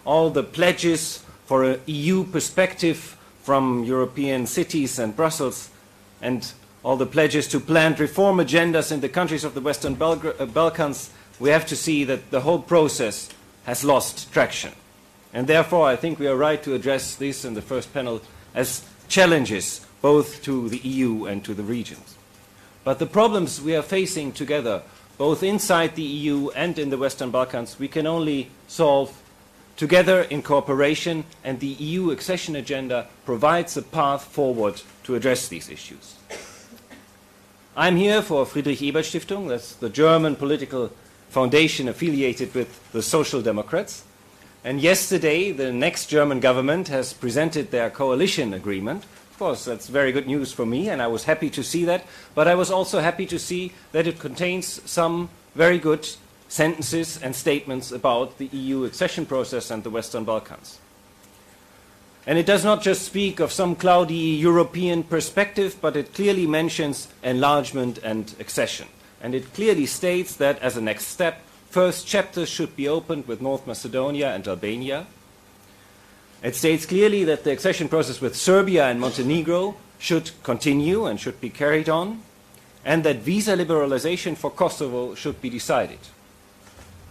all the pledges for an EU perspective from European cities and Brussels, and all the pledges to planned reform agendas in the countries of the Western Balkans, we have to see that the whole process has lost traction. And therefore, I think we are right to address this in the first panel as challenges both to the EU and to the regions. But the problems we are facing together, both inside the EU and in the Western Balkans, we can only solve together in cooperation, and the EU accession agenda provides a path forward to address these issues. I'm here for Friedrich Ebert Stiftung, that's the German political foundation affiliated with the Social Democrats. And yesterday, the next German government has presented their coalition agreement. Of course, that's very good news for me, and I was happy to see that. But I was also happy to see that it contains some very good sentences and statements about the EU accession process and the Western Balkans. And it does not just speak of some cloudy European perspective, but it clearly mentions enlargement and accession. And it clearly states that as a next step, first chapters should be opened with North Macedonia and Albania. It states clearly that the accession process with Serbia and Montenegro should continue and should be carried on, and that visa liberalization for Kosovo should be decided.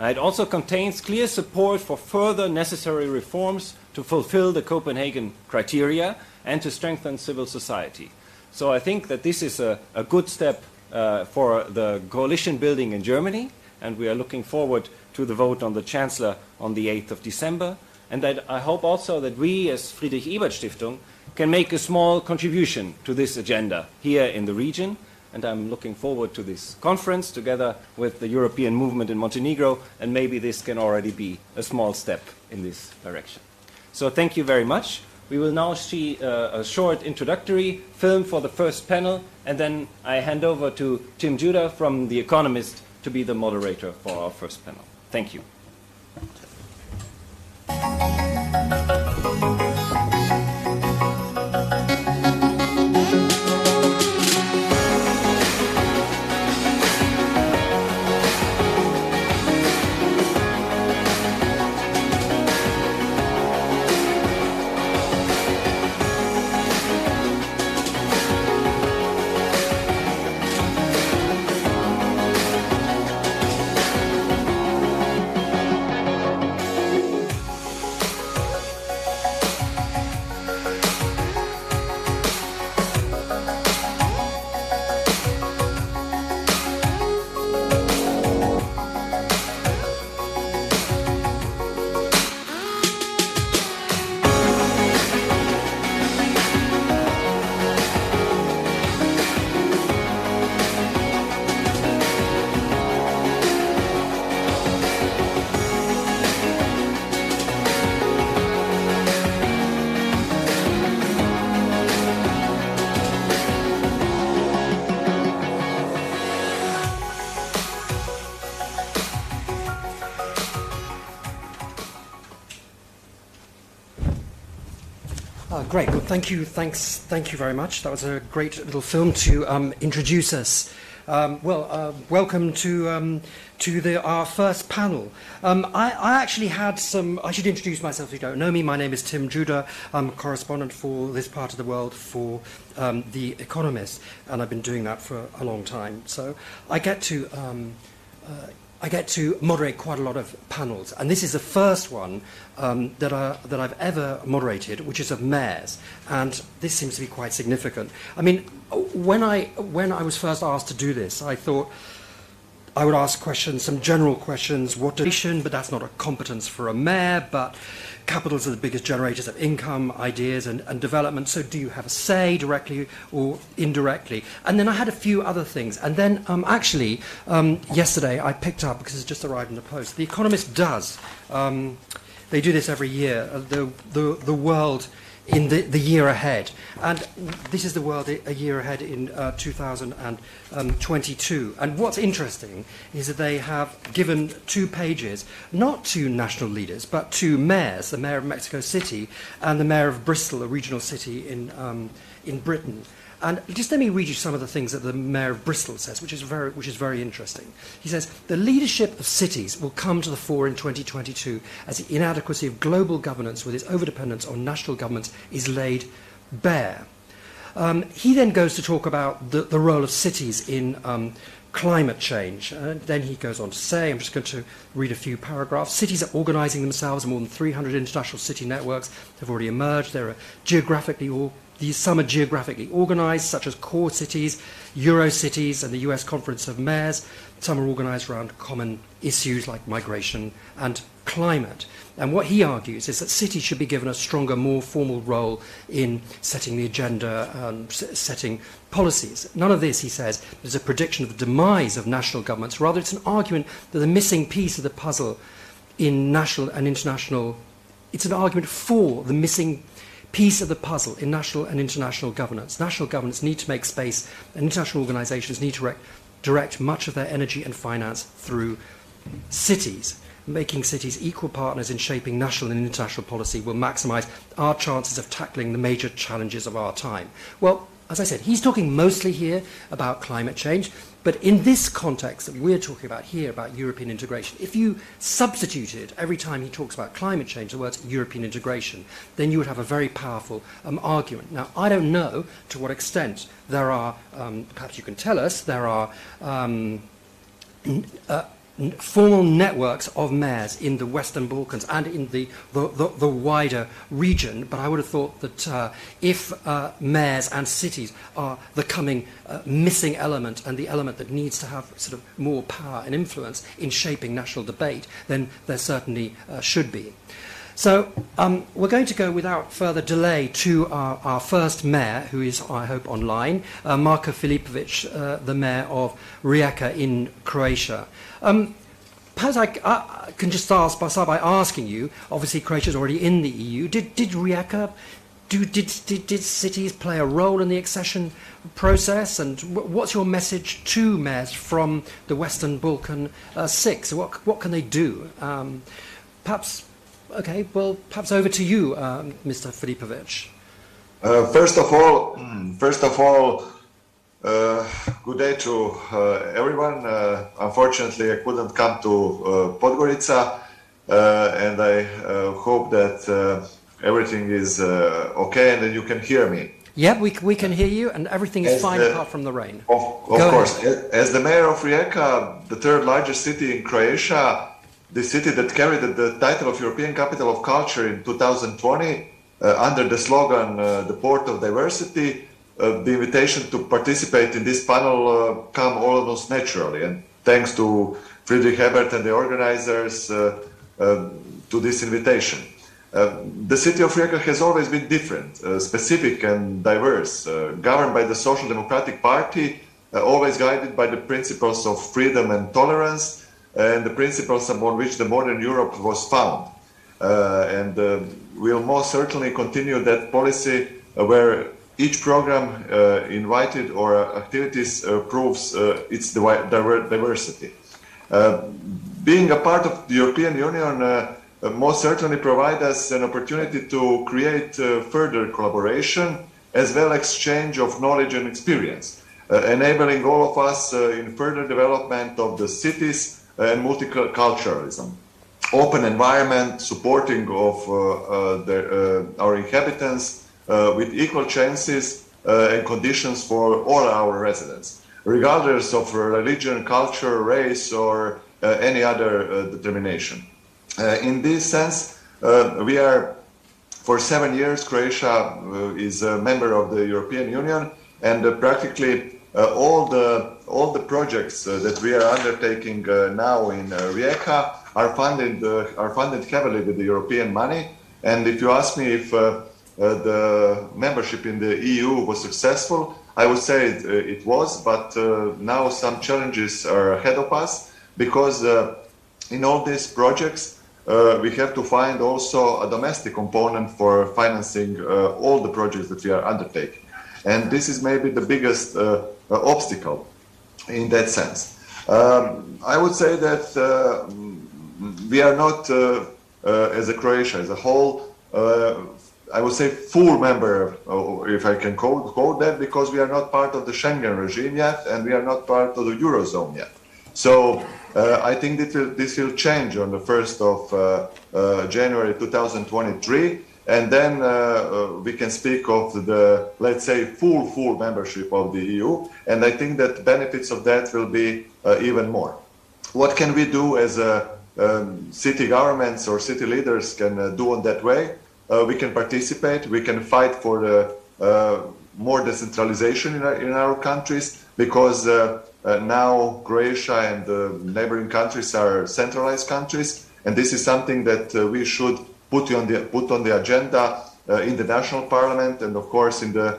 It also contains clear support for further necessary reforms to fulfill the Copenhagen criteria and to strengthen civil society. So I think that this is a good step for the coalition building in Germany, and we are looking forward to the vote on the Chancellor on the 8th of December. And that I hope also that we, as Friedrich Ebert Stiftung, can make a small contribution to this agenda here in the region. And I'm looking forward to this conference together with the European movement in Montenegro, and maybe this can already be a small step in this direction. So thank you very much. We will now see a short introductory film for the first panel, and then I hand over to Tim Judah from The Economist to be the moderator for our first panel. Thank you. Great. Well, thank you very much. That was a great little film to introduce us. Welcome to our first panel. I actually had some. I should introduce myself if you don't know me. My name is Tim Judah. I'm a correspondent for this part of the world for The Economist, and I've been doing that for a long time. So I get to moderate quite a lot of panels, and this is the first one that I've ever moderated, which is of mayors, and this seems to be quite significant. I mean, when I was first asked to do this, I thought I would ask questions, some general questions. But that's not a competence for a mayor. But capitals are the biggest generators of income, ideas, and development. So do you have a say, directly or indirectly? And then I had a few other things. And then yesterday I picked up, because it's just arrived in the post, The Economist does. They do this every year. The world in the year ahead. And this is the world a year ahead in 2022. And what's interesting is that they have given 2 pages, not to national leaders, but to mayors, the mayor of Mexico City and the mayor of Bristol, a regional city in Britain. And just let me read you some of the things that the Mayor of Bristol says, which is very interesting. He says, the leadership of cities will come to the fore in 2022 as the inadequacy of global governance with its overdependence on national governments is laid bare. He then goes to talk about the role of cities in climate change. Then he goes on to say, I'm just going to read a few paragraphs, cities are organising themselves. More than 300 international city networks have already emerged. There are some are geographically organised, such as core cities, Eurocities and the US Conference of Mayors. Some are organised around common issues like migration and climate. And what he argues is that cities should be given a stronger, more formal role in setting the agenda and setting policies. None of this, he says, is a prediction of the demise of national governments. Rather, it's an argument that the missing piece of the puzzle in national and international, it's an argument for the missing piece of the puzzle in national and international governance. National governments need to make space, and international organisations need to direct much of their energy and finance through cities. Making cities equal partners in shaping national and international policy will maximise our chances of tackling the major challenges of our time. Well, as I said, he's talking mostly here about climate change, but in this context that we're talking about here, about European integration, if you substituted every time he talks about climate change the words European integration, then you would have a very powerful argument. Now, I don't know to what extent there are, perhaps you can tell us, there are formal networks of mayors in the Western Balkans and in the wider region, but I would have thought that if mayors and cities are the coming missing element and the element that needs to have sort of more power and influence in shaping national debate, then there certainly should be. So we're going to go without further delay to our first mayor, who is, I hope, online, Marko Filipovic, the mayor of Rijeka in Croatia. Perhaps I can just start by asking you, obviously Croatia is already in the EU, did Rijeka, did cities play a role in the accession process, and what's your message to mayors from the Western Balkan Six? What can they do? Perhaps over to you, Mr. Filipovic. First of all, good day to everyone. Unfortunately, I couldn't come to Podgorica, and I hope that everything is okay and that you can hear me. Yeah, we can hear you, and everything is fine apart from the rain. Of course. As the mayor of Rijeka, the third largest city in Croatia, the city that carried the title of European Capital of Culture in 2020, under the slogan, the Port of Diversity, the invitation to participate in this panel come almost naturally, and thanks to Friedrich Ebert and the organizers to this invitation. The city of Rijeka has always been different, specific and diverse, governed by the Social Democratic Party, always guided by the principles of freedom and tolerance, and the principles upon which the modern Europe was found. And we'll most certainly continue that policy where each program invited or activities proves its diversity. Being a part of the European Union most certainly provides us an opportunity to create further collaboration as well exchange of knowledge and experience, enabling all of us in further development of the cities and multiculturalism, open environment, supporting of our inhabitants with equal chances and conditions for all our residents, regardless of religion, culture, race, or any other determination. In this sense, we are, for 7 years, Croatia is a member of the European Union, and practically all the projects that we are undertaking now in Rijeka are funded heavily with the European money. And if you ask me if the membership in the EU was successful, I would say it was, but now some challenges are ahead of us, because in all these projects we have to find also a domestic component for financing all the projects that we are undertaking. And this is maybe the biggest obstacle in that sense. I would say that we are not, as a Croatia as a whole, I would say, full member, if I can quote that, because we are not part of the Schengen regime yet, and we are not part of the Eurozone yet. So I think this will change on the 1st of January 2023, and then we can speak of the, let's say, full membership of the EU, and I think that benefits of that will be even more. What can we do as city governments or city leaders can do in that way? We can participate, we can fight for the more decentralization in our countries, because now Croatia and the neighboring countries are centralized countries, and this is something that we should put on the agenda in the national parliament, and of course in the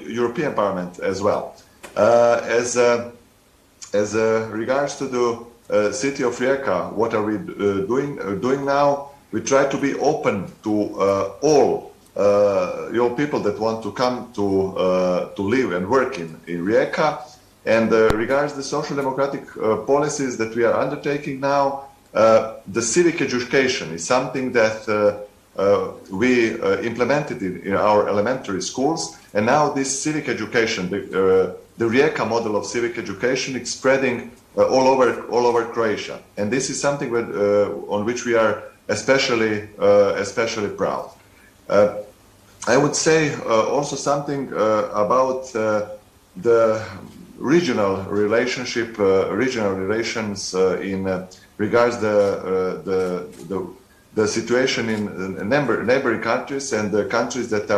European Parliament as well. As regards to the city of Rijeka, what are we doing now? We try to be open to all people that want to come to live and work in Rijeka. And regards the social democratic policies that we are undertaking now, the civic education is something that we implemented in our elementary schools, and now this civic education, the Rijeka model of civic education, is spreading all over Croatia, and this is something on which we are especially proud. I would say also something about the regional relationship, regional relations in regards the situation in neighboring countries and the countries that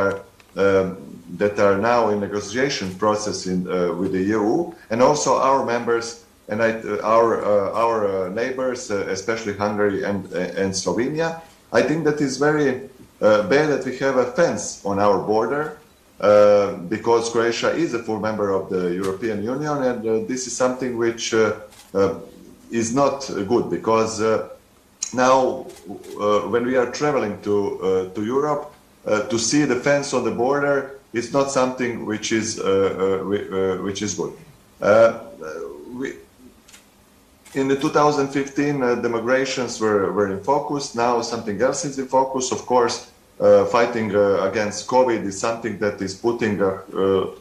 are now in negotiation process with the EU, and also our members and our neighbors, especially Hungary and Slovenia. I think that is very bad that we have a fence on our border, because Croatia is a full member of the European Union, and this is something which is not good, because now when we are traveling to Europe, to see the fence on the border is not something which is good. In the 2015, the migrations were in focus. Now something else is in focus. Of course, fighting against COVID is something that is putting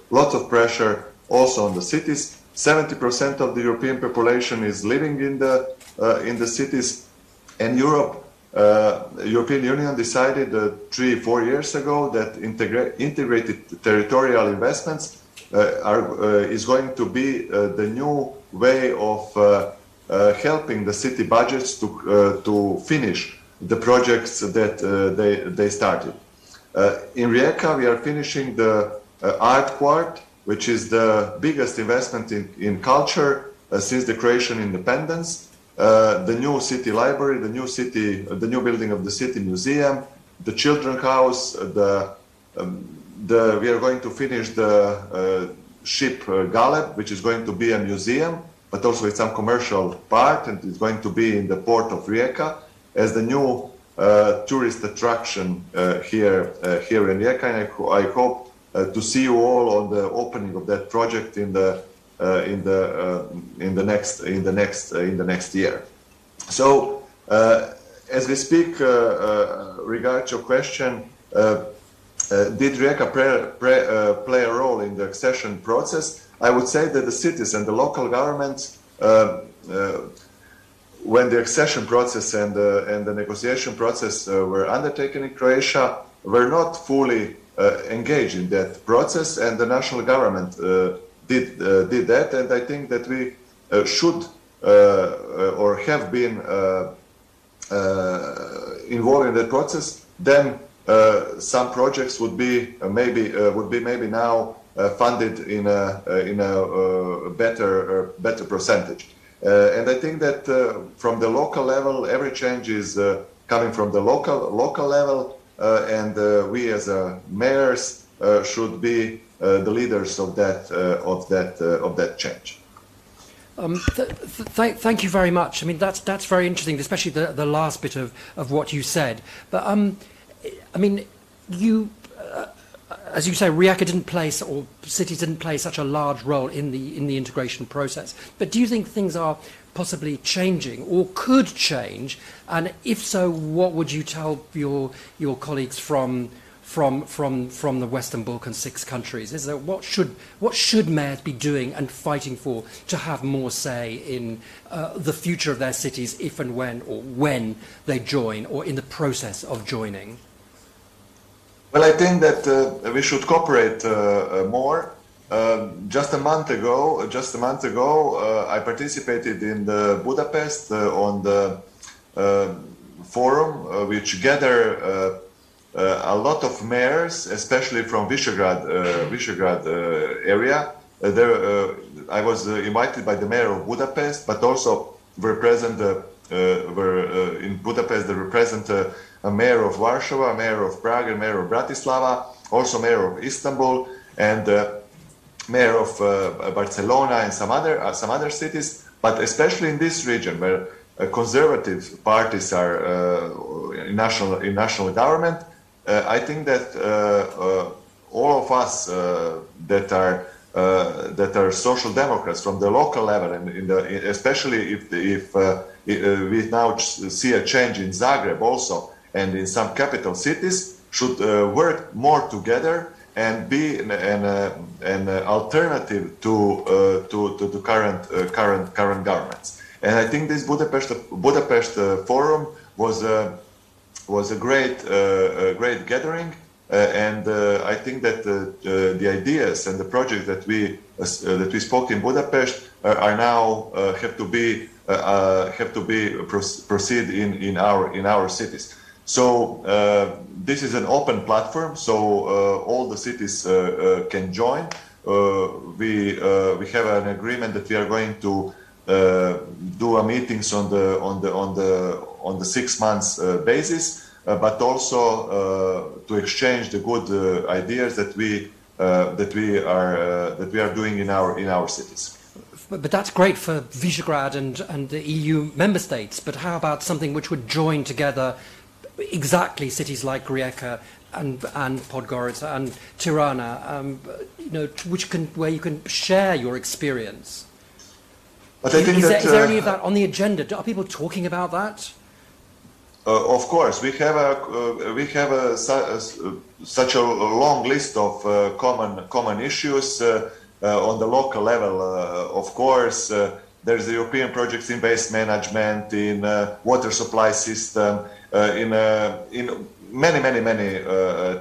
lots of pressure also on the cities. 70% of the European population is living in the cities, and European Union decided 3-4 years ago that integrated territorial investments is going to be the new way of helping the city budgets to finish the projects that they started. In Rijeka, we are finishing the art quart, which is the biggest investment in culture since the Croatian independence. The new city library, the new building of the city museum, the children's house. We are going to finish the ship Galeb, which is going to be a museum, but also with some commercial part, and it's going to be in the port of Rijeka as the new tourist attraction here in Rijeka. And I hope to see you all on the opening of that project in the next year. So, as we speak, regarding your question, did Rijeka play a role in the accession process? I would say that the cities and the local governments, when the accession process and the negotiation process were undertaken in Croatia, were not fully engaged in that process, and the national government did that, and I think that we should or have been involved in that process. Then some projects would be maybe now funded in a better percentage. And I think that from the local level, every change is coming from the local level, and we as mayors should be the leaders of that change. Thank you very much. I mean, that's very interesting, especially the last bit of what you said. But I mean, you. As you say, Rijeka didn't play, or cities didn't play such a large role in the integration process. But do you think things are possibly changing or could change? And if so, what would you tell your colleagues from from the Western Balkan 6 countries? Is there, what should mayors be doing and fighting for to have more say in the future of their cities if and when, or when they join, or in the process of joining? Well, I think that we should cooperate more. Just a month ago, I participated in the Budapest on the forum, which gather a lot of mayors, especially from Visegrad area. I was invited by the mayor of Budapest, but also in Budapest they represent a mayor of Warsaw, a mayor of Prague, a mayor of Bratislava, also mayor of Istanbul, and mayor of Barcelona and some other cities. But especially in this region, where conservative parties are in national government, I think that all of us that are social democrats from the local level, and especially if we now see a change in Zagreb also, and in some capital cities, should work more together and be an alternative to the current governments. And I think this Budapest forum was a great gathering, and I think that the ideas and the projects that we spoke in Budapest are now have to proceed in our cities. So this is an open platform, so all the cities can join. We have an agreement that we are going to do meetings on the 6 months basis, but also to exchange the good ideas that we are doing in our cities. But that's great for Visegrad and the EU member states. But how about something which would join together exactly cities like Rijeka and Podgorica and Tirana, where you can share your experience? But I think is there any of that on the agenda? Are people talking about that? Of course, we have such a long list of common issues on the local level. Of course, there's the European projects in waste management, in water supply system, in many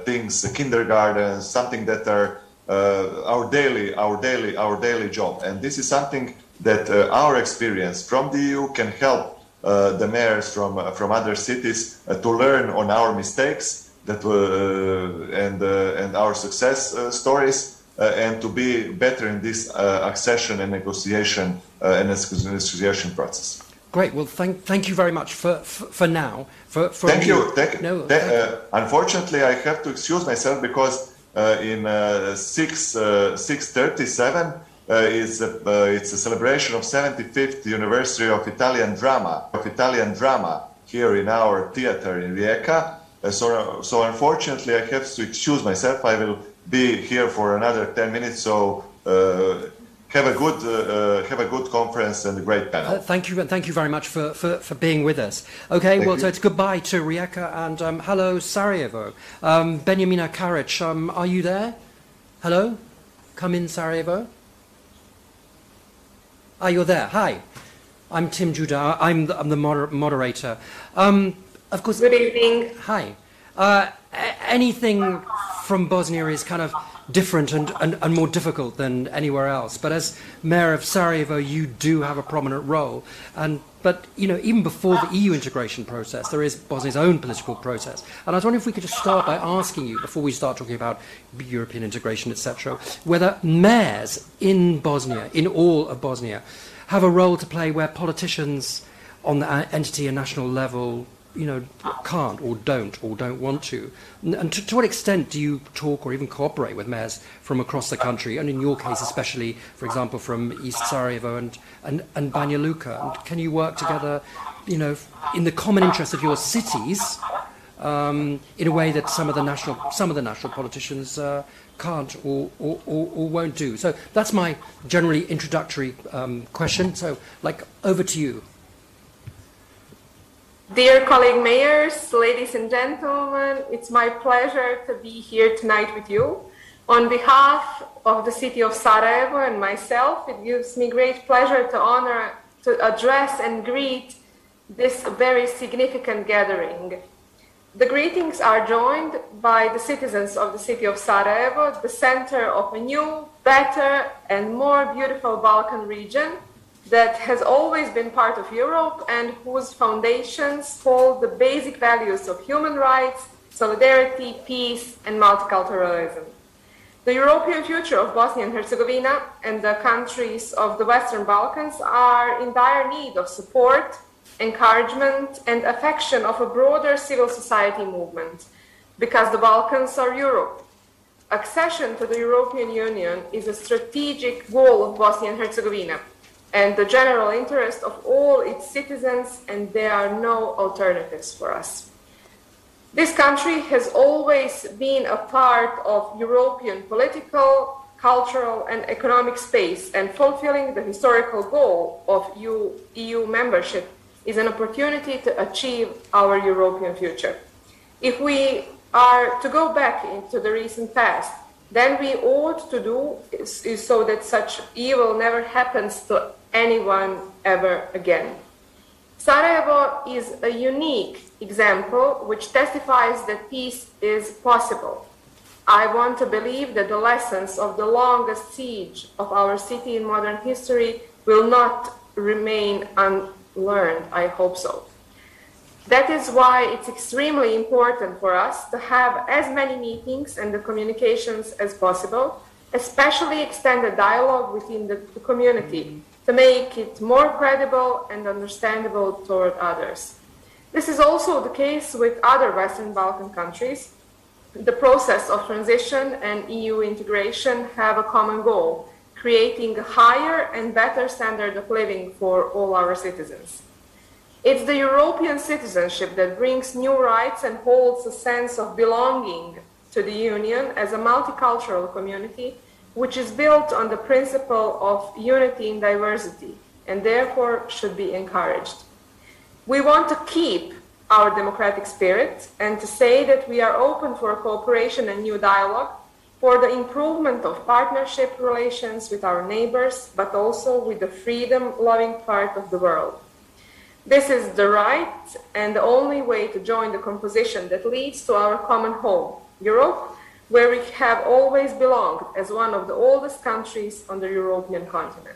things, kindergartens, something that are our daily job, and this is something that our experience from the EU can help the mayors from other cities to learn on our mistakes and our success stories, and to be better in this accession and negotiation process. Great. Well, thank you very much for now. Thank you. Unfortunately, I have to excuse myself because in 6:37 it's a celebration of 75th anniversary of Italian drama here in our theater in Rijeka. So unfortunately, I have to excuse myself. I will be here for another 10 minutes. So have a good conference and a great panel. Thank you very much for being with us. Okay, so it's goodbye to Rijeka and hello Sarajevo. Benjamina Karic, are you there? Hello, come in Sarajevo. Ah, you're there. Hi, I'm Tim Judah. I'm the moderator. Of course. Good evening. Hi. Anything from Bosnia is kind of different and more difficult than anywhere else. But as mayor of Sarajevo, you do have a prominent role. But even before the EU integration process, there is Bosnia's own political process. And I was wondering if we could just start by asking you, before we start talking about European integration, etc., whether mayors in Bosnia, in all of Bosnia, have a role to play where politicians on the entity and national level can't or don't want to. And to what extent do you talk or even cooperate with mayors from across the country, and in your case especially, for example, from East Sarajevo and Banja Luka? And can you work together, in the common interest of your cities, in a way that some of the national politicians can't or won't do? So that's my generally introductory question. So, over to you. Dear colleague mayors, ladies and gentlemen, it's my pleasure to be here tonight with you. On behalf of the city of Sarajevo and myself, it gives me great pleasure to address and greet this very significant gathering. The greetings are joined by the citizens of the city of Sarajevo, the center of a new, better, and more beautiful Balkan region that has always been part of Europe and whose foundations hold the basic values of human rights, solidarity, peace, and multiculturalism. The European future of Bosnia and Herzegovina and the countries of the Western Balkans are in dire need of support, encouragement, and affection of a broader civil society movement, because the Balkans are Europe. Accession to the European Union is a strategic goal of Bosnia and Herzegovina and the general interest of all its citizens, and there are no alternatives for us. This country has always been a part of European political, cultural, and economic space, and fulfilling the historical goal of EU membership is an opportunity to achieve our European future. If we are to go back into the recent past, then we ought to do is so that such evil never happens to anyone ever again. Sarajevo is a unique example which testifies that peace is possible. I want to believe that the lessons of the longest siege of our city in modern history will not remain unlearned. I hope so. That is why it's extremely important for us to have as many meetings and the communications as possible, especially extended dialogue within the community to make it more credible and understandable toward others. This is also the case with other Western Balkan countries. The process of transition and EU integration have a common goal, creating a higher and better standard of living for all our citizens. It's the European citizenship that brings new rights and holds a sense of belonging to the Union as a multicultural community, which is built on the principle of unity in diversity and therefore should be encouraged. We want to keep our democratic spirit and to say that we are open for cooperation and new dialogue for the improvement of partnership relations with our neighbors, but also with the freedom-loving part of the world. This is the right and the only way to join the composition that leads to our common home, Europe, where we have always belonged as one of the oldest countries on the European continent.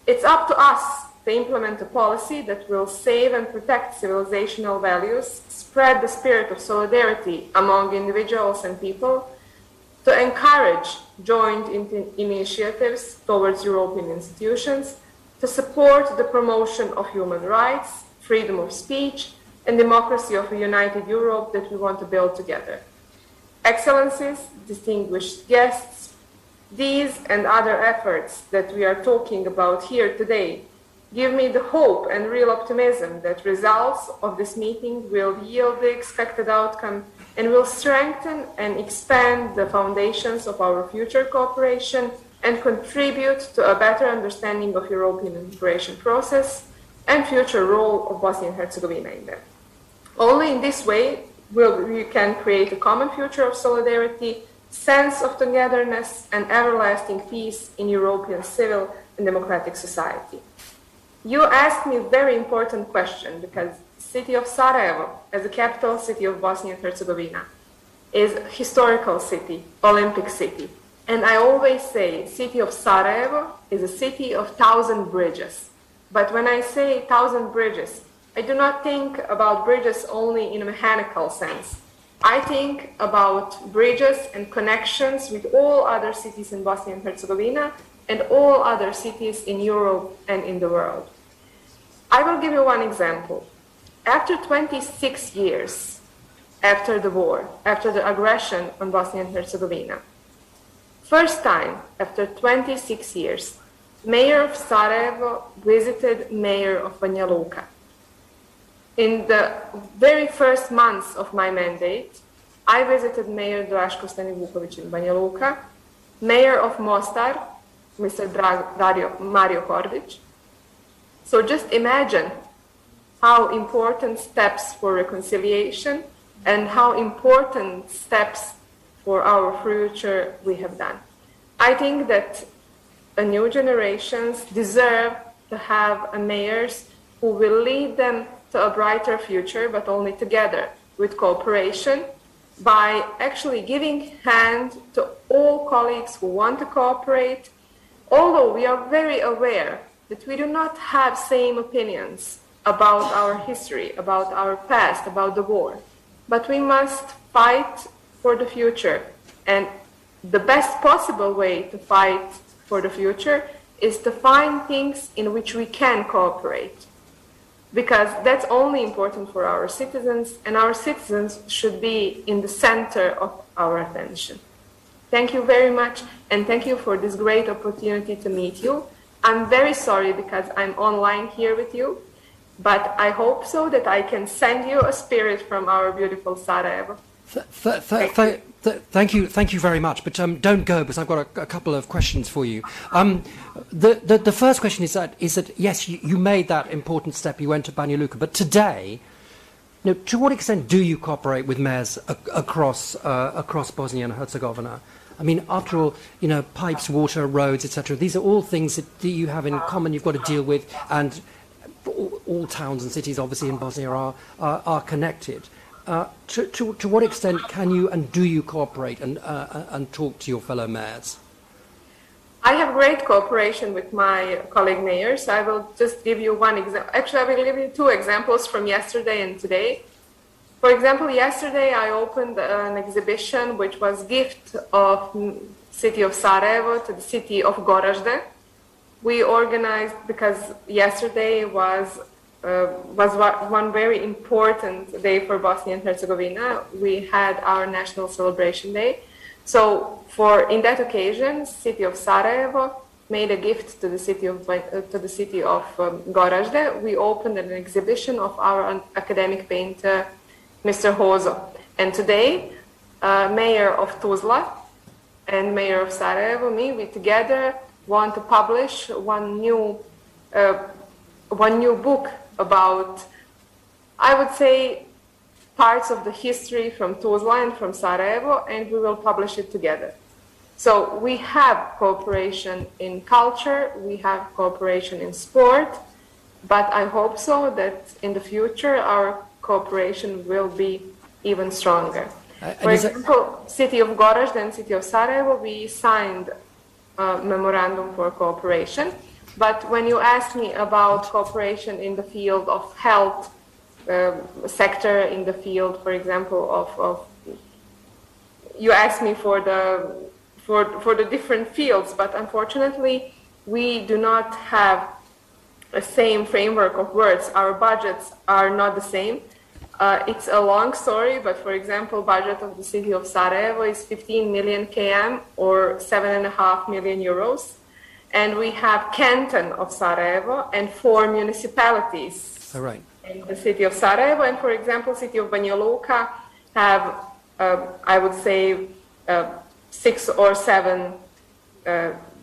It's up to us to implement a policy that will save and protect civilizational values, spread the spirit of solidarity among individuals and people, to encourage joint initiatives towards European institutions, to support the promotion of human rights, freedom of speech, and democracy of a united Europe that we want to build together. Excellencies, distinguished guests, these and other efforts that we are talking about here today give me the hope and real optimism that results of this meeting will yield the expected outcome and will strengthen and expand the foundations of our future cooperation and contribute to a better understanding of European integration process and future role of Bosnia and Herzegovina in them. Only in this way we can create a common future of solidarity, sense of togetherness, and everlasting peace in European civil and democratic society. You asked me a very important question because the city of Sarajevo, as the capital city of Bosnia and Herzegovina, is a historical city, Olympic city. And I always say city of Sarajevo is a city of 1,000 bridges. But when I say 1,000 bridges, I do not think about bridges only in a mechanical sense. I think about bridges and connections with all other cities in Bosnia and Herzegovina and all other cities in Europe and in the world. I will give you one example. After 26 years after the war, after the aggression on Bosnia and Herzegovina, first time after 26 years, Mayor of Sarajevo visited Mayor of Banja Luka. In the very first months of my mandate, I visited Mayor Draško Stanivuković in Banja Luka, Mayor of Mostar, Mr. Mario Kordić. So just imagine how important steps for reconciliation and how important steps for our future we have done. I think that new generations deserve to have mayors who will lead them to a brighter future, but only together with cooperation, by actually giving hand to all colleagues who want to cooperate, although we are very aware that we do not have same opinions about our history, about our past, about the war. But we must fight for the future. And the best possible way to fight for the future is to find things in which we can cooperate. Because that's only important for our citizens, and our citizens should be in the center of our attention. Thank you very much, and thank you for this great opportunity to meet you. I'm very sorry because I'm online here with you, but I hope so that I can send you a spirit from our beautiful Sarajevo. Thank you very much. But don't go, because I've got a couple of questions for you. The first question is that yes, you made that important step. You went to Banja Luka, but today, to what extent do you cooperate with mayors across Bosnia and Herzegovina? I mean, after all, pipes, water, roads, etc. These are all things that you have in common. You've got to deal with, and all towns and cities, obviously, in Bosnia are connected. To what extent can you and do you cooperate and talk to your fellow mayors? I have great cooperation with my colleague mayors. I will just give you one example. Actually, I will give you two examples from yesterday and today. For example, yesterday I opened an exhibition which was gift of city of Sarajevo to the city of Gorazde. We organized, because yesterday was one very important day for Bosnia and Herzegovina. We had our national celebration day. So in that occasion, city of Sarajevo made a gift to the city of Gorazde. We opened an exhibition of our academic painter, Mr. Hozo. And today, Mayor of Tuzla and Mayor of Sarajevo, we together want to publish one new book about, I would say, parts of the history from Tuzla and from Sarajevo, and we will publish it together. So we have cooperation in culture, we have cooperation in sport, but I hope so that in the future our cooperation will be even stronger. For example, city of Gorazde and city of Sarajevo, we signed a memorandum for cooperation. But when you ask me about cooperation in the field of health sector, in the field, for example, of you ask me for the different fields, but unfortunately we do not have the same framework of words. Our budgets are not the same. It's a long story, but for example, budget of the city of Sarajevo is 15 million km or 7.5 million euros. And we have canton of Sarajevo and 4 municipalities in the city of Sarajevo. And for example, city of Banja Luka have, I would say, 6 or 7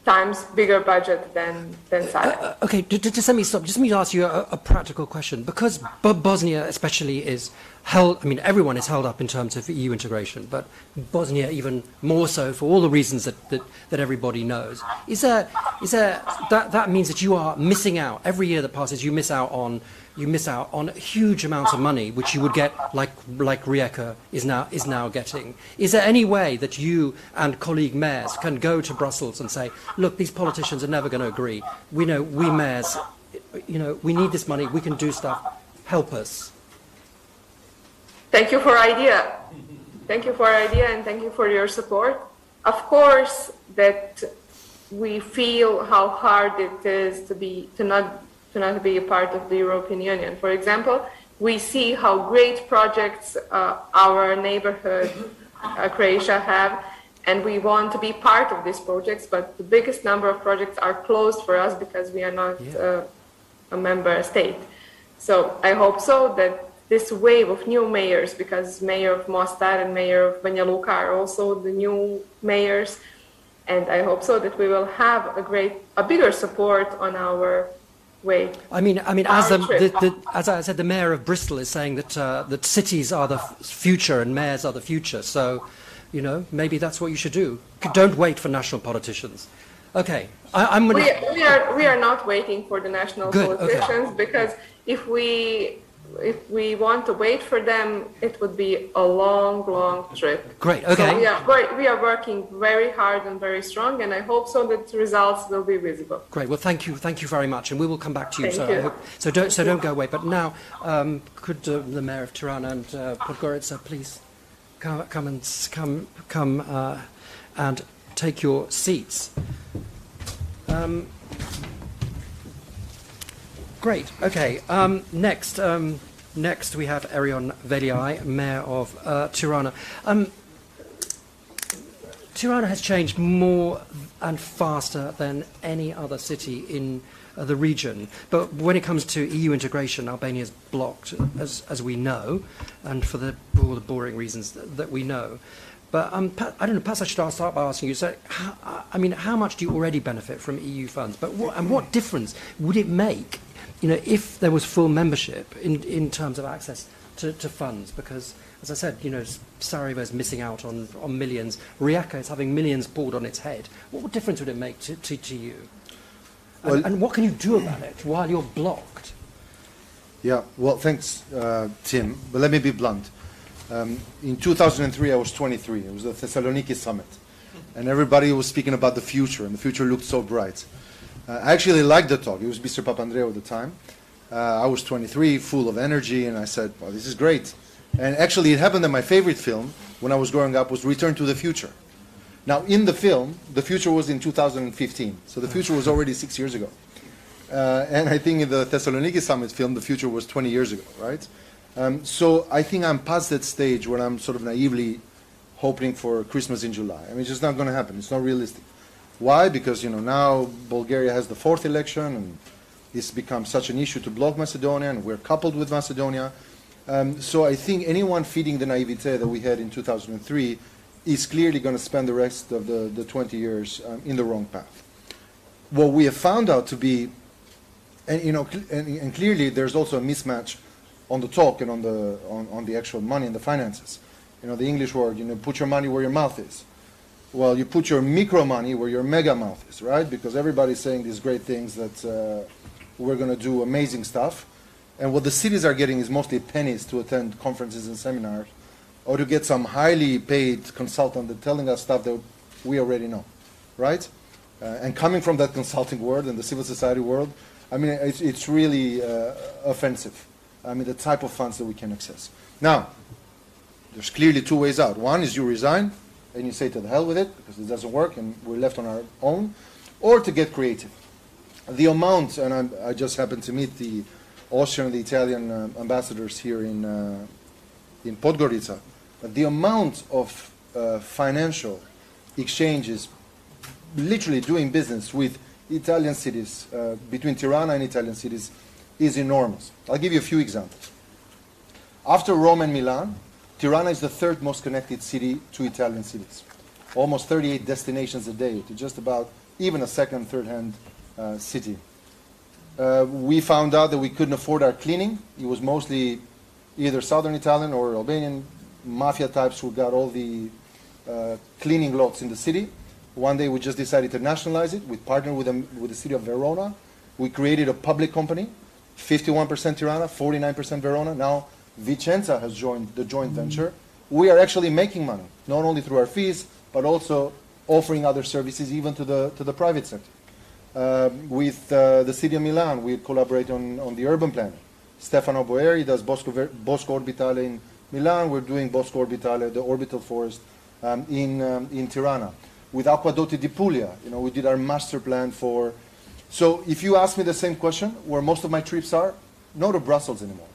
times bigger budget than Sarajevo. Okay, just let me stop. Just let me ask you a practical question. Because Bosnia especially is held, I mean, everyone is held up in terms of EU integration, but Bosnia even more so for all the reasons that everybody knows. That means that you are missing out. Every year that passes, you miss out on huge amounts of money, which you would get like Rijeka is now getting. Is there any way that you and colleague mayors can go to Brussels and say, look, these politicians are never going to agree. We know, we mayors, we need this money. We can do stuff. Help us. Thank you for idea. Thank you for idea, and thank you for your support. Of course, that we feel how hard it is to not be a part of the European Union. For example, we see how great projects our neighborhood, Croatia, have, and we want to be part of these projects, but the biggest number of projects are closed for us because we are not a member state. So I hope so that this wave of new mayors, because Mayor of Mostar and Mayor of Banja Luka are also the new mayors, and I hope so that we will have a bigger support on our way. I mean, as I said, the mayor of Bristol is saying that that cities are the future and mayors are the future. So, you know, maybe that's what you should do. Don't wait for national politicians. Okay, I'm going to... We are not waiting for the national politicians, because if we want to wait for them, it would be a long trip. Great, okay. So we are working very hard and very strong, and I hope so that the results will be visible. Great. Well, thank you very much, and we will come back to you. Thank you. So don't go away. But now, could the mayor of Tirana and Podgorica please come and take your seats? Great. Okay. Next we have Erion Veliai, Mayor of Tirana. Tirana has changed more and faster than any other city in the region. But when it comes to EU integration, Albania is blocked, as we know, and for all the boring reasons that we know. But I don't know, perhaps I should start by asking you, so, how much do you already benefit from EU funds? But what difference would it make, you know, if there was full membership in terms of access to funds? Because, as I said, you know, Sarajevo is missing out on millions. Rijeka is having millions poured on its head. What difference would it make to you? And what can you do about it while you're blocked? Yeah, well, thanks, Tim. But let me be blunt. In 2003, I was 23. It was the Thessaloniki summit. And everybody was speaking about the future, and the future looked so bright. I actually liked the talk. It was Mr. Papandreou at the time. I was 23, full of energy, and I said, well, this is great. And actually, it happened that my favorite film, when I was growing up, was Return to the Future. Now, in the film, the future was in 2015. So the future was already 6 years ago. And I think in the Thessaloniki summit film, the future was 20 years ago, right? So I think I'm past that stage where I'm sort of naively hoping for Christmas in July. I mean, it's just not going to happen. It's not realistic. Why? Because, you know, now Bulgaria has the fourth election, and it's become such an issue to block Macedonia, and we're coupled with Macedonia. So I think anyone feeding the naivete that we had in 2003 is clearly going to spend the rest of the 20 years in the wrong path. What we have found out to be, and, you know, and clearly there's also a mismatch on the talk and on the actual money and the finances. You know, the English word, you know, put your money where your mouth is. Well, you put your micro money where your mega mouth is, right? Because everybody's saying these great things that we're going to do amazing stuff. And what the cities are getting is mostly pennies to attend conferences and seminars, or to get some highly paid consultant that's telling us stuff that we already know, right? And coming from that consulting world and the civil society world, I mean, it's really offensive. I mean, the type of funds that we can access. Now, there's clearly two ways out. One is you resign and you say to the hell with it because it doesn't work and we're left on our own, or to get creative. The amount, and I just happened to meet the Austrian and the Italian ambassadors here in Podgorica, the amount of financial exchanges, literally doing business with Italian cities, between Tirana and Italian cities, is enormous. I'll give you a few examples. After Rome and Milan, Tirana is the third most connected city to Italian cities. Almost 38 destinations a day to just about even a second, third-hand city. We found out that we couldn't afford our cleaning. It was mostly either Southern Italian or Albanian mafia types who got all the cleaning lots in the city. One day we just decided to nationalize it. We partnered with the city of Verona. We created a public company, 51% Tirana, 49% Verona. Now Vicenza has joined the joint venture. We are actually making money, not only through our fees, but also offering other services even to the private sector. With the city of Milan, we collaborate on the urban planning. Stefano Boeri does Bosco Orbitale in Milan. We're doing Bosco Orbitale, the orbital forest, in Tirana. With Acquadotti di Puglia, you know, we did our master plan for. So if you ask me the same question, where most of my trips are, not to Brussels anymore.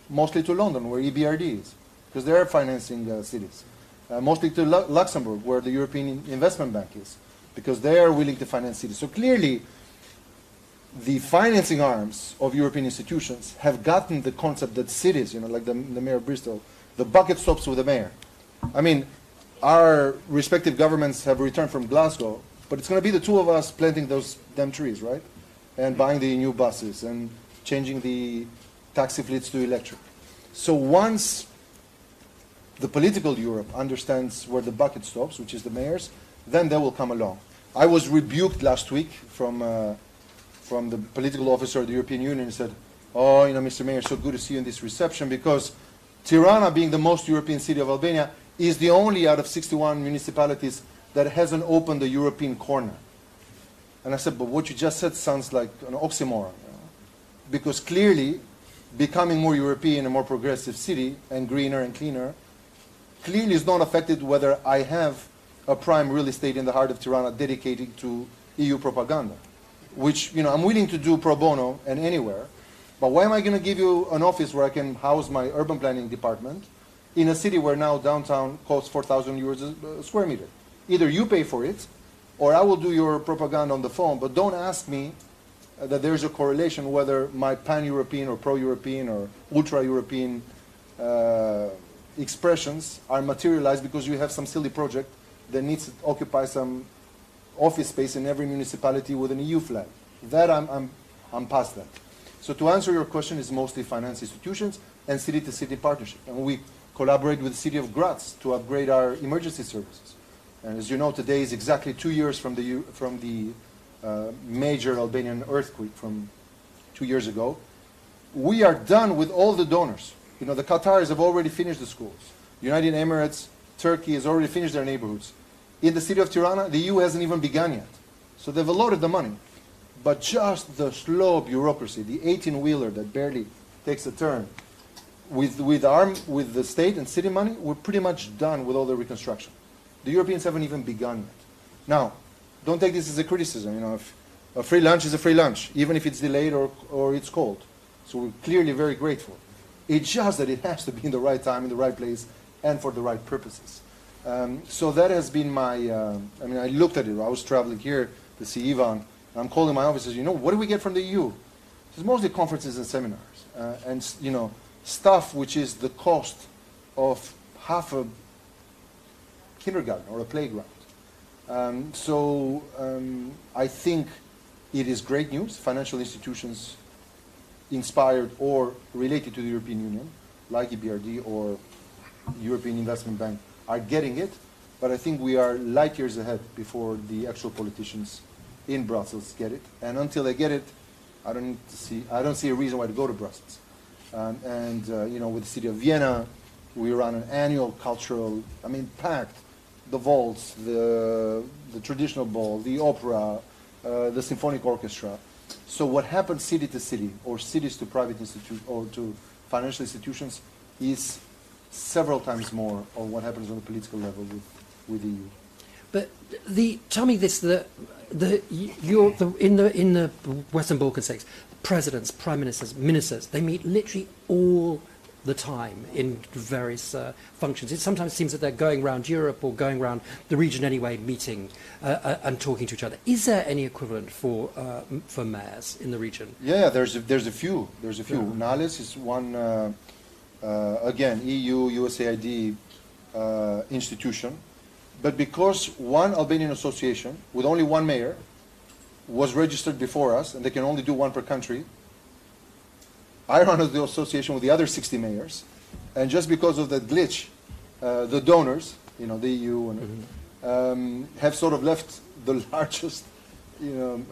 Mostly to London, where EBRD is, because they're financing cities. Mostly to Luxembourg, where the European Investment Bank is, because they are willing to finance cities. So clearly, the financing arms of European institutions have gotten the concept that cities, you know, like the mayor of Bristol, the bucket stops with the mayor. I mean, our respective governments have returned from Glasgow, but it's going to be the two of us planting those damn trees, right? and buying the new buses and changing the taxi fleets to electric. So once the political Europe understands where the bucket stops, which is the mayors, then they will come along. I was rebuked last week from the political officer of the European Union and said, oh, Mr. Mayor, so good to see you in this reception, because Tirana, being the most European city of Albania, is the only out of 61 municipalities that hasn't opened the European corner. And I said, but what you just said sounds like an oxymoron. Because clearly, becoming more European and more progressive city, and greener and cleaner, clearly is not affected whether I have a prime real estate in the heart of Tirana dedicated to EU propaganda, which I'm willing to do pro bono and anywhere. But why am I going to give you an office where I can house my urban planning department in a city where now downtown costs 4,000 euros a square meter? Either you pay for it, or I will do your propaganda on the phone, but don't ask me that there's a correlation whether my pan-European or pro-European or ultra-European expressions are materialized because you have some silly project that needs to occupy some office space in every municipality with an EU flag. That I'm past that. So to answer your question, it's mostly finance institutions and city-to-city partnership. And we collaborate with the city of Graz to upgrade our emergency services. And as you know, today is exactly 2 years from the major Albanian earthquake from 2 years ago. We are done with all the donors. The Qataris have already finished the schools. United Emirates, Turkey has already finished their neighborhoods. In the city of Tirana, the EU hasn't even begun yet. So they've allotted the money. But just the slow bureaucracy, the 18-wheeler that barely takes a turn, with the state and city money, we're pretty much done with all the reconstruction. The Europeans haven't even begun yet. Now, don't take this as a criticism. If a free lunch is a free lunch, even if it's delayed or it's cold. So we're clearly very grateful. It's just that it has to be in the right time, in the right place, and for the right purposes. So that has been my, I looked at it. I was traveling here to see Ivan. I'm calling my officers, what do we get from the EU? It's mostly conferences and seminars. And stuff which is the cost of half a kindergarten or a playground. I think it is great news. Financial institutions inspired or related to the European Union, like EBRD or European Investment Bank, are getting it. But I think we are light years ahead before the actual politicians in Brussels get it. And until they get it, I don't see a reason why to go to Brussels. With the city of Vienna, we run an annual cultural, packed, the waltz, the traditional ball, the opera, the symphonic orchestra. So what happens city to city, or cities to private institutions, or to financial institutions, is several times more of what happens on the political level with the EU. But tell me this: in the Western Balkan states, presidents, prime ministers, ministers, they meet literally all the time in various functions. It sometimes seems that they're going around Europe or going around the region anyway, meeting and talking to each other. Is there any equivalent for mayors in the region? Yeah, there's a few. There's a few. Yeah. Nales is one. Again, EU, USAID institution. But because one Albanian association with only one mayor was registered before us, and they can only do one per country, I run the association with the other 60 mayors, and just because of that glitch, the donors, the EU, have sort of left the largest,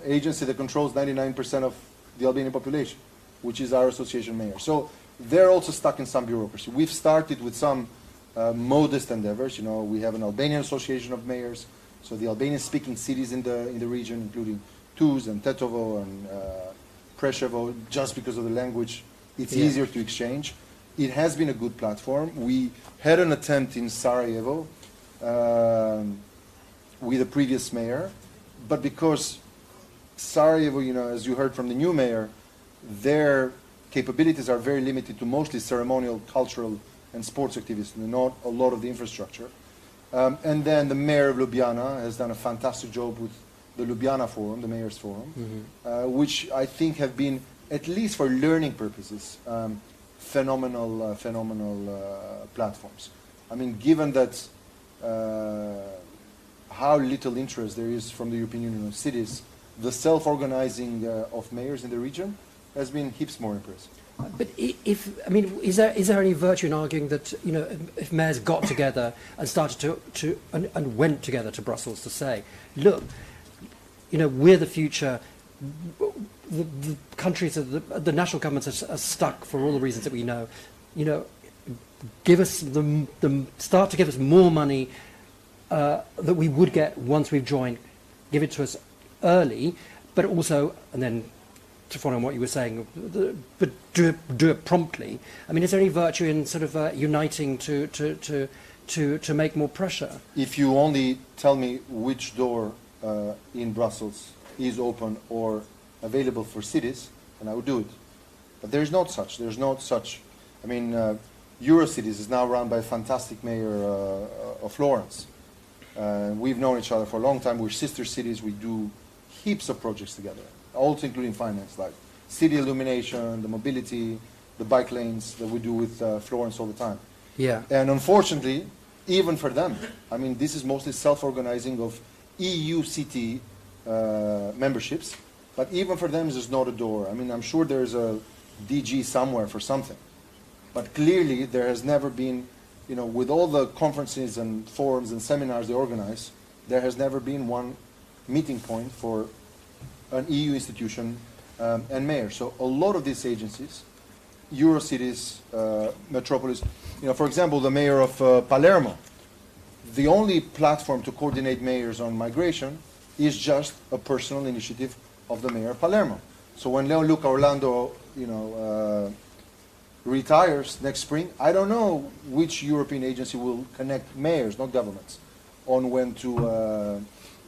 agency that controls 99% of the Albanian population, which is our association mayor. So they're also stuck in some bureaucracy. We've started with some modest endeavors. We have an Albanian association of mayors, so the Albanian-speaking cities in the region, including Tuz and Tetovo and Preševo, just because of the language, it's easier to exchange. It has been a good platform. We had an attempt in Sarajevo with the previous mayor, but because Sarajevo, as you heard from the new mayor, their capabilities are very limited to mostly ceremonial, cultural, and sports activities, not a lot of the infrastructure. And then the mayor of Ljubljana has done a fantastic job with the Ljubljana Forum, the Mayor's Forum, which I think have been, at least for learning purposes, phenomenal platforms. Given that how little interest there is from the European Union of cities the self-organizing of mayors in the region has been heaps more impressive. But is there any virtue in arguing that, you know, if mayors got together and started and went together to Brussels to say, look, you know, we're the future. The countries, the national governments are stuck for all the reasons that we know. You know, give us start to give us more money that we would get once we've joined. Give it to us early, but also, and then to follow on what you were saying, but do it promptly. I mean, is there any virtue in sort of uniting to make more pressure? If you only tell me which door in Brussels is open or available for cities, and I would do it. But there's not such. There's not such. I mean, Eurocities is now run by a fantastic mayor of Florence. We've known each other for a long time. We're sister cities. We do heaps of projects together, also including finance, like city illumination, the mobility, the bike lanes that we do with Florence all the time. Yeah. And unfortunately, even for them, I mean, this is mostly self-organizing of EU city memberships, but even for them, there's not a door. I mean, I'm sure there's a DG somewhere for something, but clearly there has never been, you know, with all the conferences and forums and seminars they organize, there has never been one meeting point for an EU institution and mayor. So a lot of these agencies, Eurocities, Metropolis, you know, for example, the mayor of Palermo, the only platform to coordinate mayors on migration is just a personal initiative of the mayor of Palermo. So when Leoluca Orlando, you know, retires next spring, I don't know which European agency will connect mayors, not governments, on when to,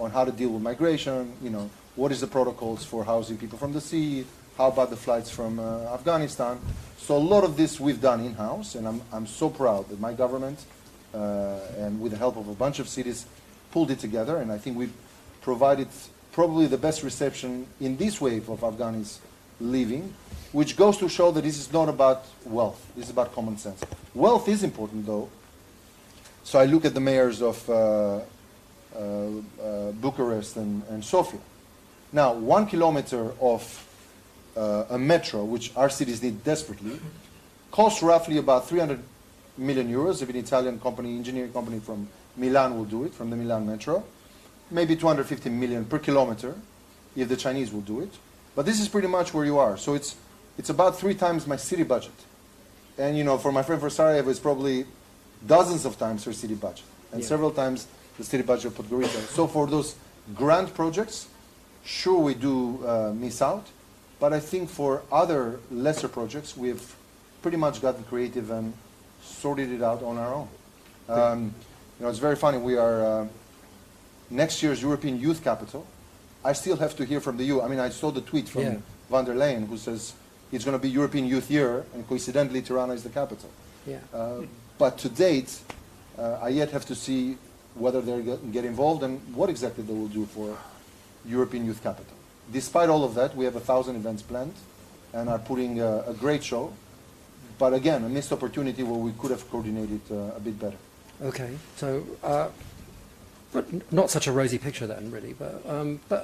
on how to deal with migration, you know, what is the protocols for housing people from the sea, how about the flights from Afghanistan. So a lot of this we've done in-house, and I'm so proud that my government, and with the help of a bunch of cities, pulled it together, and I think we've provided probably the best reception in this wave of Afghans leaving, which goes to show that this is not about wealth, this is about common sense. Wealth is important, though. So I look at the mayors of Bucharest and Sofia. Now, 1 kilometer of a metro, which our cities need desperately, costs roughly about 300 million euros if an Italian company, engineering company from Milan will do it, from the Milan Metro. Maybe 250 million per kilometer if the Chinese will do it. But this is pretty much where you are. So it's about 3 times my city budget. And, you know, for my friend for Sarajevo, it's probably dozens of times her city budget. And several times the city budget of Podgorica. So for those grand projects, sure we do miss out. But I think for other lesser projects, we've pretty much gotten creative and sorted it out on our own. You know, it's very funny. We are next year's European Youth Capital. I still have to hear from the EU. I mean, I saw the tweet from van der Leyen who says it's going to be European Youth Year, and coincidentally, Tirana is the capital. Yeah. But to date, I yet have to see whether they get involved and what exactly they will do for European Youth Capital. Despite all of that, we have 1,000 events planned and are putting a great show. But again, a missed opportunity where we could have coordinated a bit better. Okay, so, but not such a rosy picture then, really. But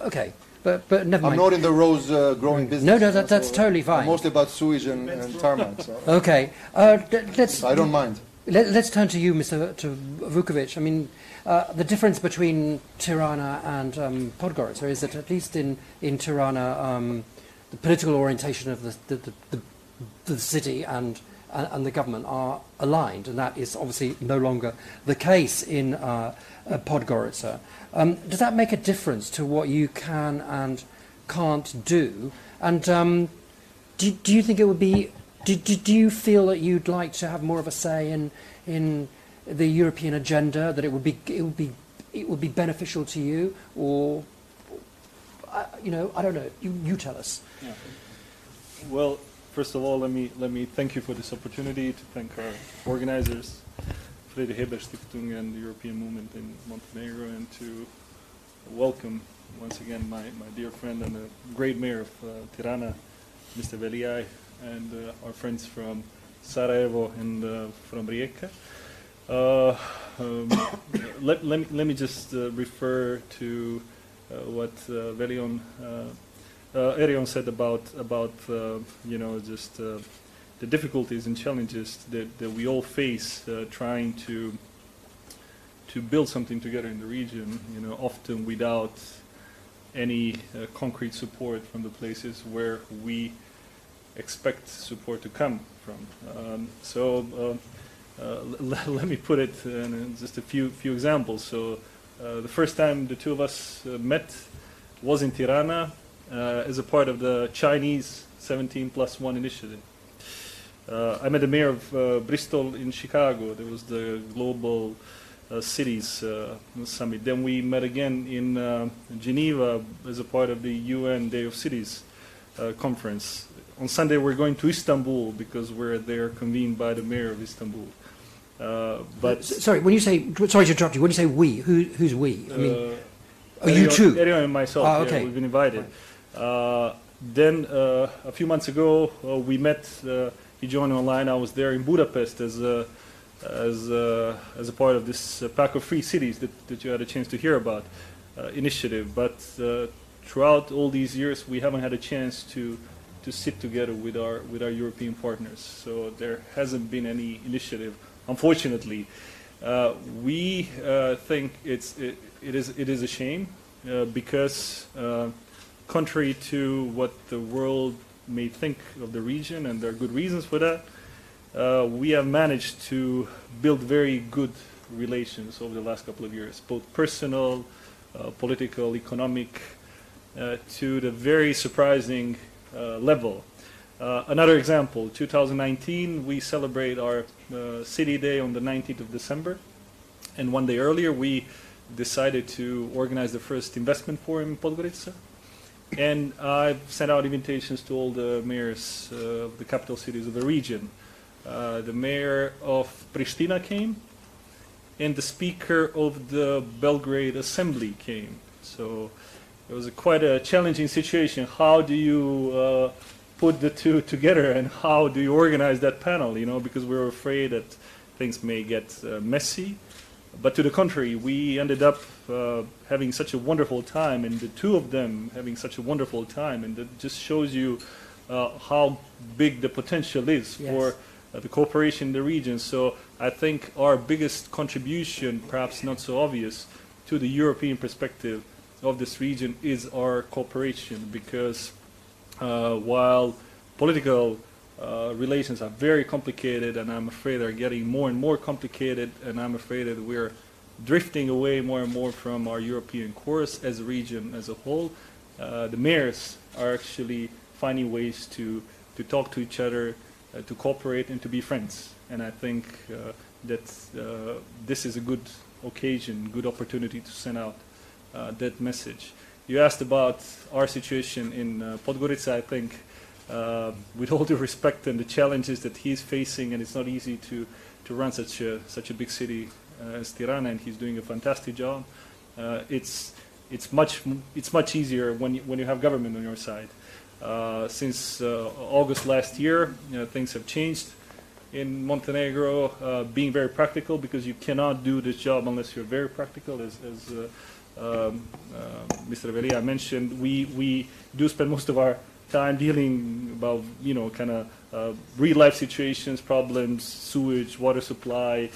okay, but never mind. I'm not in the rose growing business. No, that's totally fine. I'm mostly about sewage and tarmac. So. Okay, let's. I don't mind. Let's turn to you, Mr. Vukovic. I mean, the difference between Tirana and Podgorica is that at least in Tirana, the political orientation of the city and the government are aligned, and that is obviously no longer the case in Podgorica. Does that make a difference to what you can and can't do? And do you think it would be? Do you feel that you'd like to have more of a say in the European agenda? That it would be beneficial to you, or you know, I don't know. You tell us. Yeah. Well, first of all, let me thank you for this opportunity to thank our organizers, Frede Heber Stiftung and the European Movement in Montenegro, and to welcome once again my dear friend and the great mayor of Tirana, Mr. Veliaj, and our friends from Sarajevo and from Rijeka. Let me just refer to Erion said about you know, just the difficulties and challenges that we all face trying to build something together in the region, you know, often without any concrete support from the places where we expect support to come from. Let me put it in just a few examples. So the first time the two of us met was in Tirana as a part of the Chinese 17+1 initiative. I met the mayor of Bristol in Chicago. There was the global cities summit. Then we met again in Geneva as a part of the UN Day of Cities conference. On Sunday we're going to Istanbul because we're there convened by the mayor of Istanbul. Sorry, when you say, sorry to interrupt you, when you say we, who's we? I mean, you two? Erion and myself, okay. Yeah, we've been invited. Then a few months ago we met, he joined online, I was there in Budapest as a part of this Pact of Free Cities that you had a chance to hear about initiative. But throughout all these years we haven't had a chance to sit together with our European partners. So there hasn't been any initiative, unfortunately. We think it is a shame because contrary to what the world may think of the region, and there are good reasons for that, we have managed to build very good relations over the last couple of years, both personal, political, economic, to the very surprising level. Another example, 2019, we celebrate our City Day on the 19th of December, and one day earlier we decided to organize the first investment forum in Podgorica. And I've sent out invitations to all the mayors of the capital cities of the region. The mayor of Pristina came, and the speaker of the Belgrade Assembly came. So it was quite a challenging situation. How do you put the two together, and how do you organize that panel? You know, because we were afraid that things may get messy. But to the contrary, we ended up having such a wonderful time, and the two of them having such a wonderful time, and that just shows you how big the potential is for the cooperation in the region. So I think our biggest contribution, perhaps not so obvious, to the European perspective of this region is our cooperation, because while political relations are very complicated, and I'm afraid are getting more and more complicated, and I'm afraid that we're drifting away more and more from our European course as a region as a whole, the mayors are actually finding ways to talk to each other, to cooperate and to be friends. And I think that this is a good occasion, good opportunity to send out that message. You asked about our situation in Podgorica. I think with all due respect and the challenges that he's facing, and it's not easy to run such a big city as Tirana, and he's doing a fantastic job. It's much easier when you have government on your side. Since August last year, things have changed in Montenegro, being very practical, because you cannot do this job unless you're very practical. As Mr. Velia mentioned, we do spend most of our time dealing about, kind of real life situations, problems, sewage, water supply,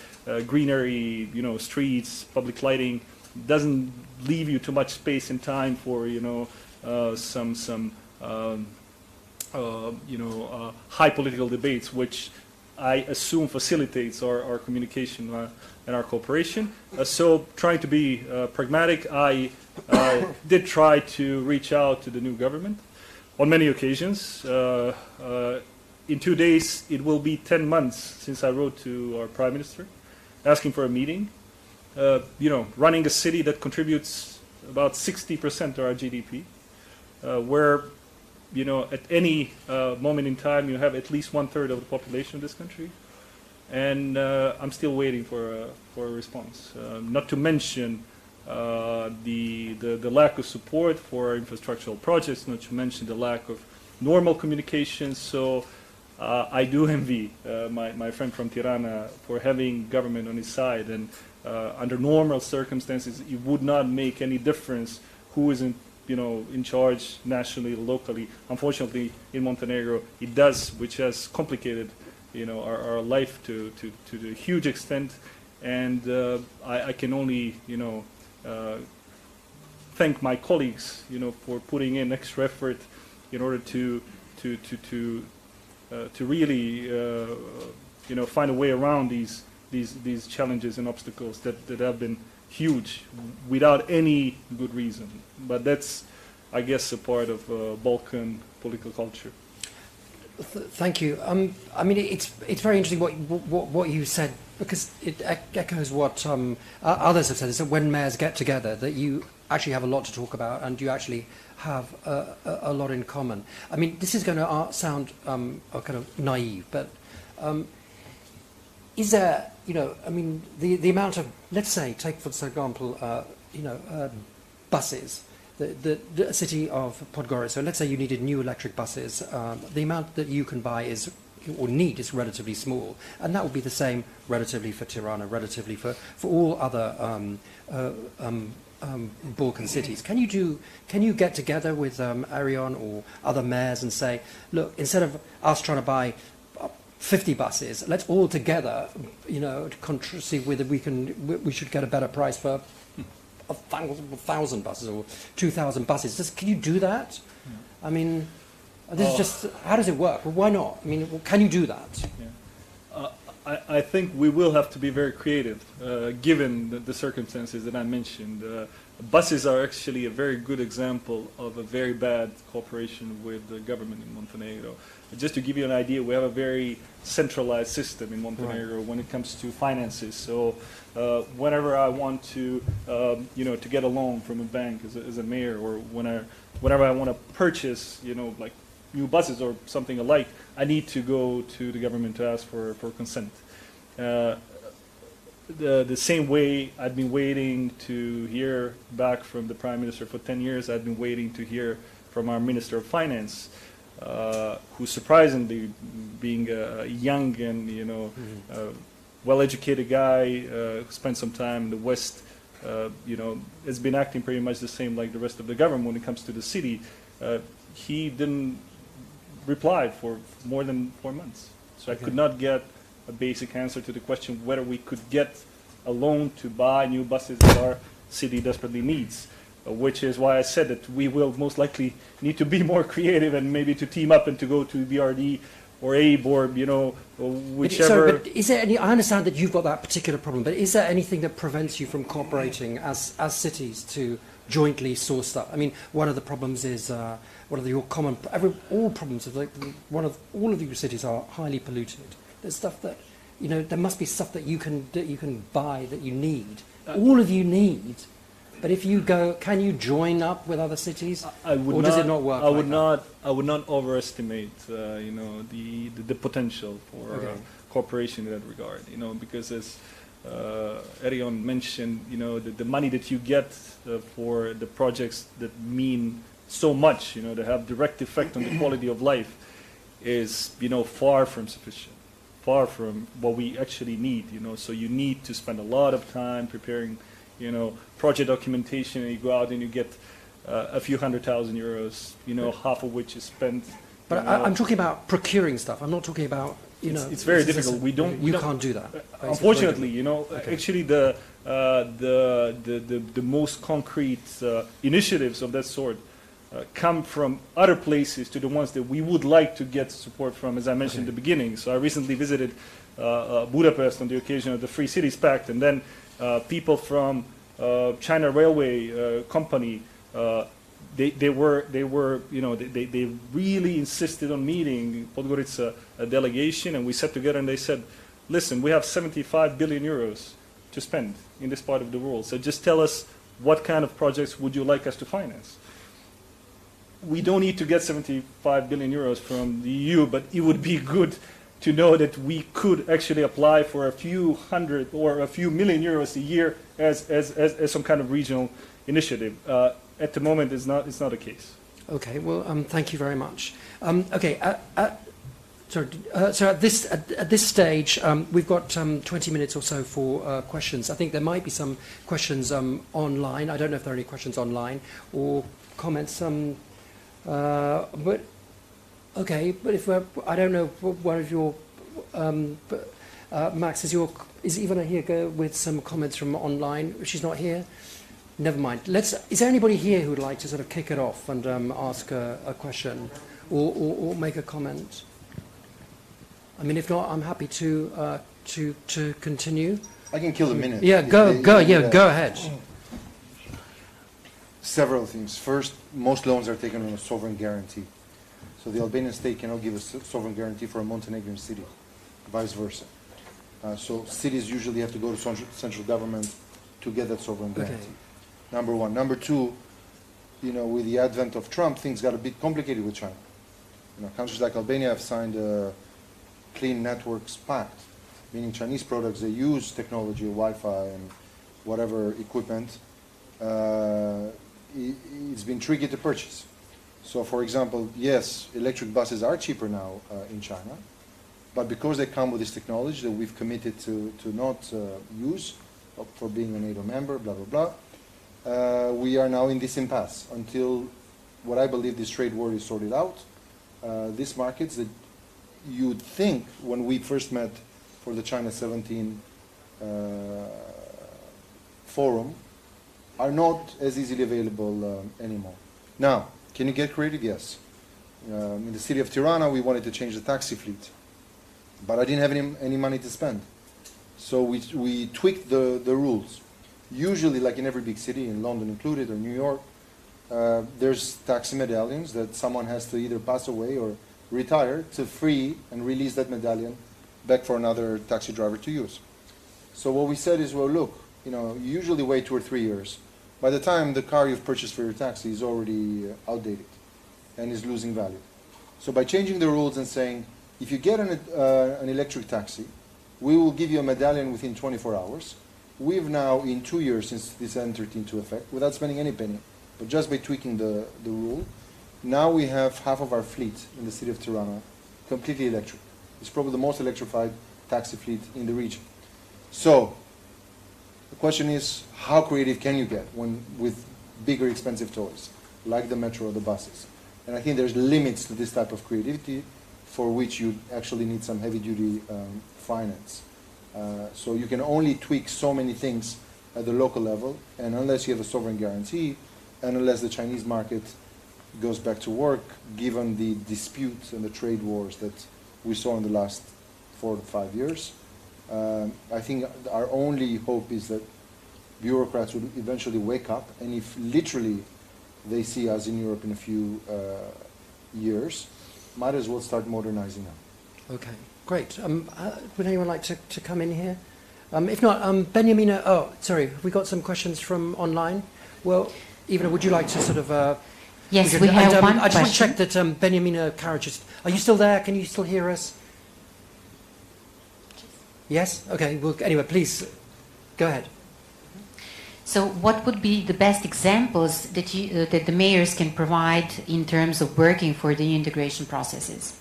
greenery, streets, public lighting. Doesn't leave you too much space and time for, some high political debates, which I assume facilitates our communication and our cooperation. So trying to be pragmatic, I did try to reach out to the new government on many occasions. In 2 days, it will be 10 months since I wrote to our Prime Minister asking for a meeting. Running a city that contributes about 60% to our GDP, where at any moment in time you have at least 1/3 of the population of this country, and I'm still waiting for a response. Not to mention the lack of support for our infrastructural projects, not to mention the lack of normal communications. So I do envy my friend from Tirana for having government on his side, and under normal circumstances it would not make any difference who is in charge nationally, locally. Unfortunately, in Montenegro, it does, which has complicated, our life to a huge extent. And I can only, thank my colleagues, for putting in extra effort in order to really, find a way around these challenges and obstacles that have been huge without any good reason. But that's, I guess, a part of Balkan political culture. Thank you. I mean, it's very interesting what you said, because it echoes what others have said. Is that when mayors get together, that you actually have a lot to talk about, and you actually have a lot in common. I mean, this is going to sound kind of naive, but is there, I mean, the amount of, let's say, take for example, buses. The city of Podgorica, so let's say you needed new electric buses, the amount that you can buy or need is relatively small, and that would be the same relatively for Tirana, relatively for all other Balkan cities. Can you get together with Arion or other mayors and say, look, instead of us trying to buy 50 buses, let's all together, see whether we should get a better price for 1,000 buses or 2,000 buses. Can you do that? Yeah. I mean, this is just, how does it work? Well, why not? I mean, can you do that? Yeah. I think we will have to be very creative, given the circumstances that I mentioned. Buses are actually a very good example of a very bad cooperation with the government in Montenegro. Just to give you an idea, we have a very centralized system in Montenegro when it comes to finances. So whenever I want to, to get a loan from a bank as a mayor, or whenever I want to purchase, like new buses or something alike, I need to go to the government to ask for consent. The same way I'd been waiting to hear back from the Prime Minister for 10 years, I'd been waiting to hear from our Minister of Finance, who surprisingly, being a young and well-educated guy, who spent some time in the West, has been acting pretty much the same like the rest of the government when it comes to the city. He didn't reply for more than 4 months. So I could not get a basic answer to the question whether we could get a loan to buy new buses that our city desperately needs. Which is why I said that we will most likely need to be more creative and maybe to team up and to go to BRD or AIB or, whichever. But is there any, I understand that you've got that particular problem, but is there anything that prevents you from cooperating as cities to jointly source stuff? I mean, one of the problems is, all problems of all of your cities are highly polluted. There's stuff that, there must be stuff that you can buy that you need. All of you need. But if you go, can you join up with other cities, or does it not work? I would not overestimate, the potential for cooperation in that regard. Because as Erion mentioned, the money that you get for the projects that mean so much, that have direct effect on the quality of life, is far from sufficient, far from what we actually need. So you need to spend a lot of time preparing. Project documentation, and you go out and you get a few €100,000, half of which is spent. But I'm talking about procuring stuff. I'm not talking about, It's very difficult. You can't do that. Unfortunately, actually the most concrete initiatives of that sort come from other places to the ones that we would like to get support from, as I mentioned at the beginning. So I recently visited Budapest on the occasion of the Free Cities Pact, and then people from China Railway Company, they really insisted on meeting Podgorica delegation, and we sat together and they said, listen, we have 75 billion euros to spend in this part of the world, so just tell us what kind of projects would you like us to finance. We don't need to get 75 billion euros from the EU, but it would be good to know that we could actually apply for a few hundred or a few million euros a year as some kind of regional initiative. At the moment, it's not the case. Okay. Well, thank you very much. So at this stage, we've got 20 minutes or so for questions. I think there might be some questions online. I don't know if there are any questions online or comments. But okay, but if I don't know, one of your Max, is Ivana here with some comments from online? She's not here. Never mind. Is there anybody here who would like to sort of kick it off and ask a question or make a comment? I mean, if not, I'm happy to continue. I can kill a minute. Yeah, go ahead. Several things. First, most loans are taken on a sovereign guarantee. So the Albanian state cannot give a sovereign guarantee for a Montenegrin city, vice versa. So cities usually have to go to central government to get that sovereign guarantee. Okay. Number one. Number two, with the advent of Trump, things got a bit complicated with China. Countries like Albania have signed a Clean Networks Pact, meaning Chinese products, they use technology, Wi-Fi and whatever equipment, it's been tricky to purchase. So for example, yes, electric buses are cheaper now in China, but because they come with this technology that we've committed to not use for being a NATO member, blah, blah, blah, we are now in this impasse until what I believe this trade war is sorted out. These markets that you'd think when we first met for the China 17 forum are not as easily available anymore. Now, can you get creative? Yes. In the city of Tirana, we wanted to change the taxi fleet, but I didn't have any money to spend. So we tweaked the rules. Usually, like in every big city, in London included, or New York, there's taxi medallions that someone has to either pass away or retire to free and release that medallion back for another taxi driver to use. So what we said is, well, look, you usually wait 2 or 3 years. By the time the car you've purchased for your taxi is already outdated and is losing value. So by changing the rules and saying, if you get an electric taxi, we will give you a medallion within 24 hours. We've now, in 2 years since this entered into effect, without spending any penny, but just by tweaking the rule, now we have half of our fleet in the city of Tirana completely electric. It's probably the most electrified taxi fleet in the region. So the question is, how creative can you get with bigger expensive toys, like the metro or the buses? And I think there's limits to this type of creativity for which you actually need some heavy-duty finance. So you can only tweak so many things at the local level, and unless you have a sovereign guarantee, and unless the Chinese market goes back to work, given the disputes and the trade wars that we saw in the last 4 to 5 years, I think our only hope is that bureaucrats will eventually wake up, and if literally they see us in Europe in a few years, might as well start modernizing now. Okay, great. Would anyone like to come in here? If not, Benjamina, have we got some questions from online? Well, Ivana, would you like to sort of... Yes, we have one I just want to question. check that Benjamina Karadzic, are you still there? Can you still hear us? Yes? Okay, well, anyway, please, go ahead. So what would be the best examples that that the mayors can provide in terms of working for the integration processes?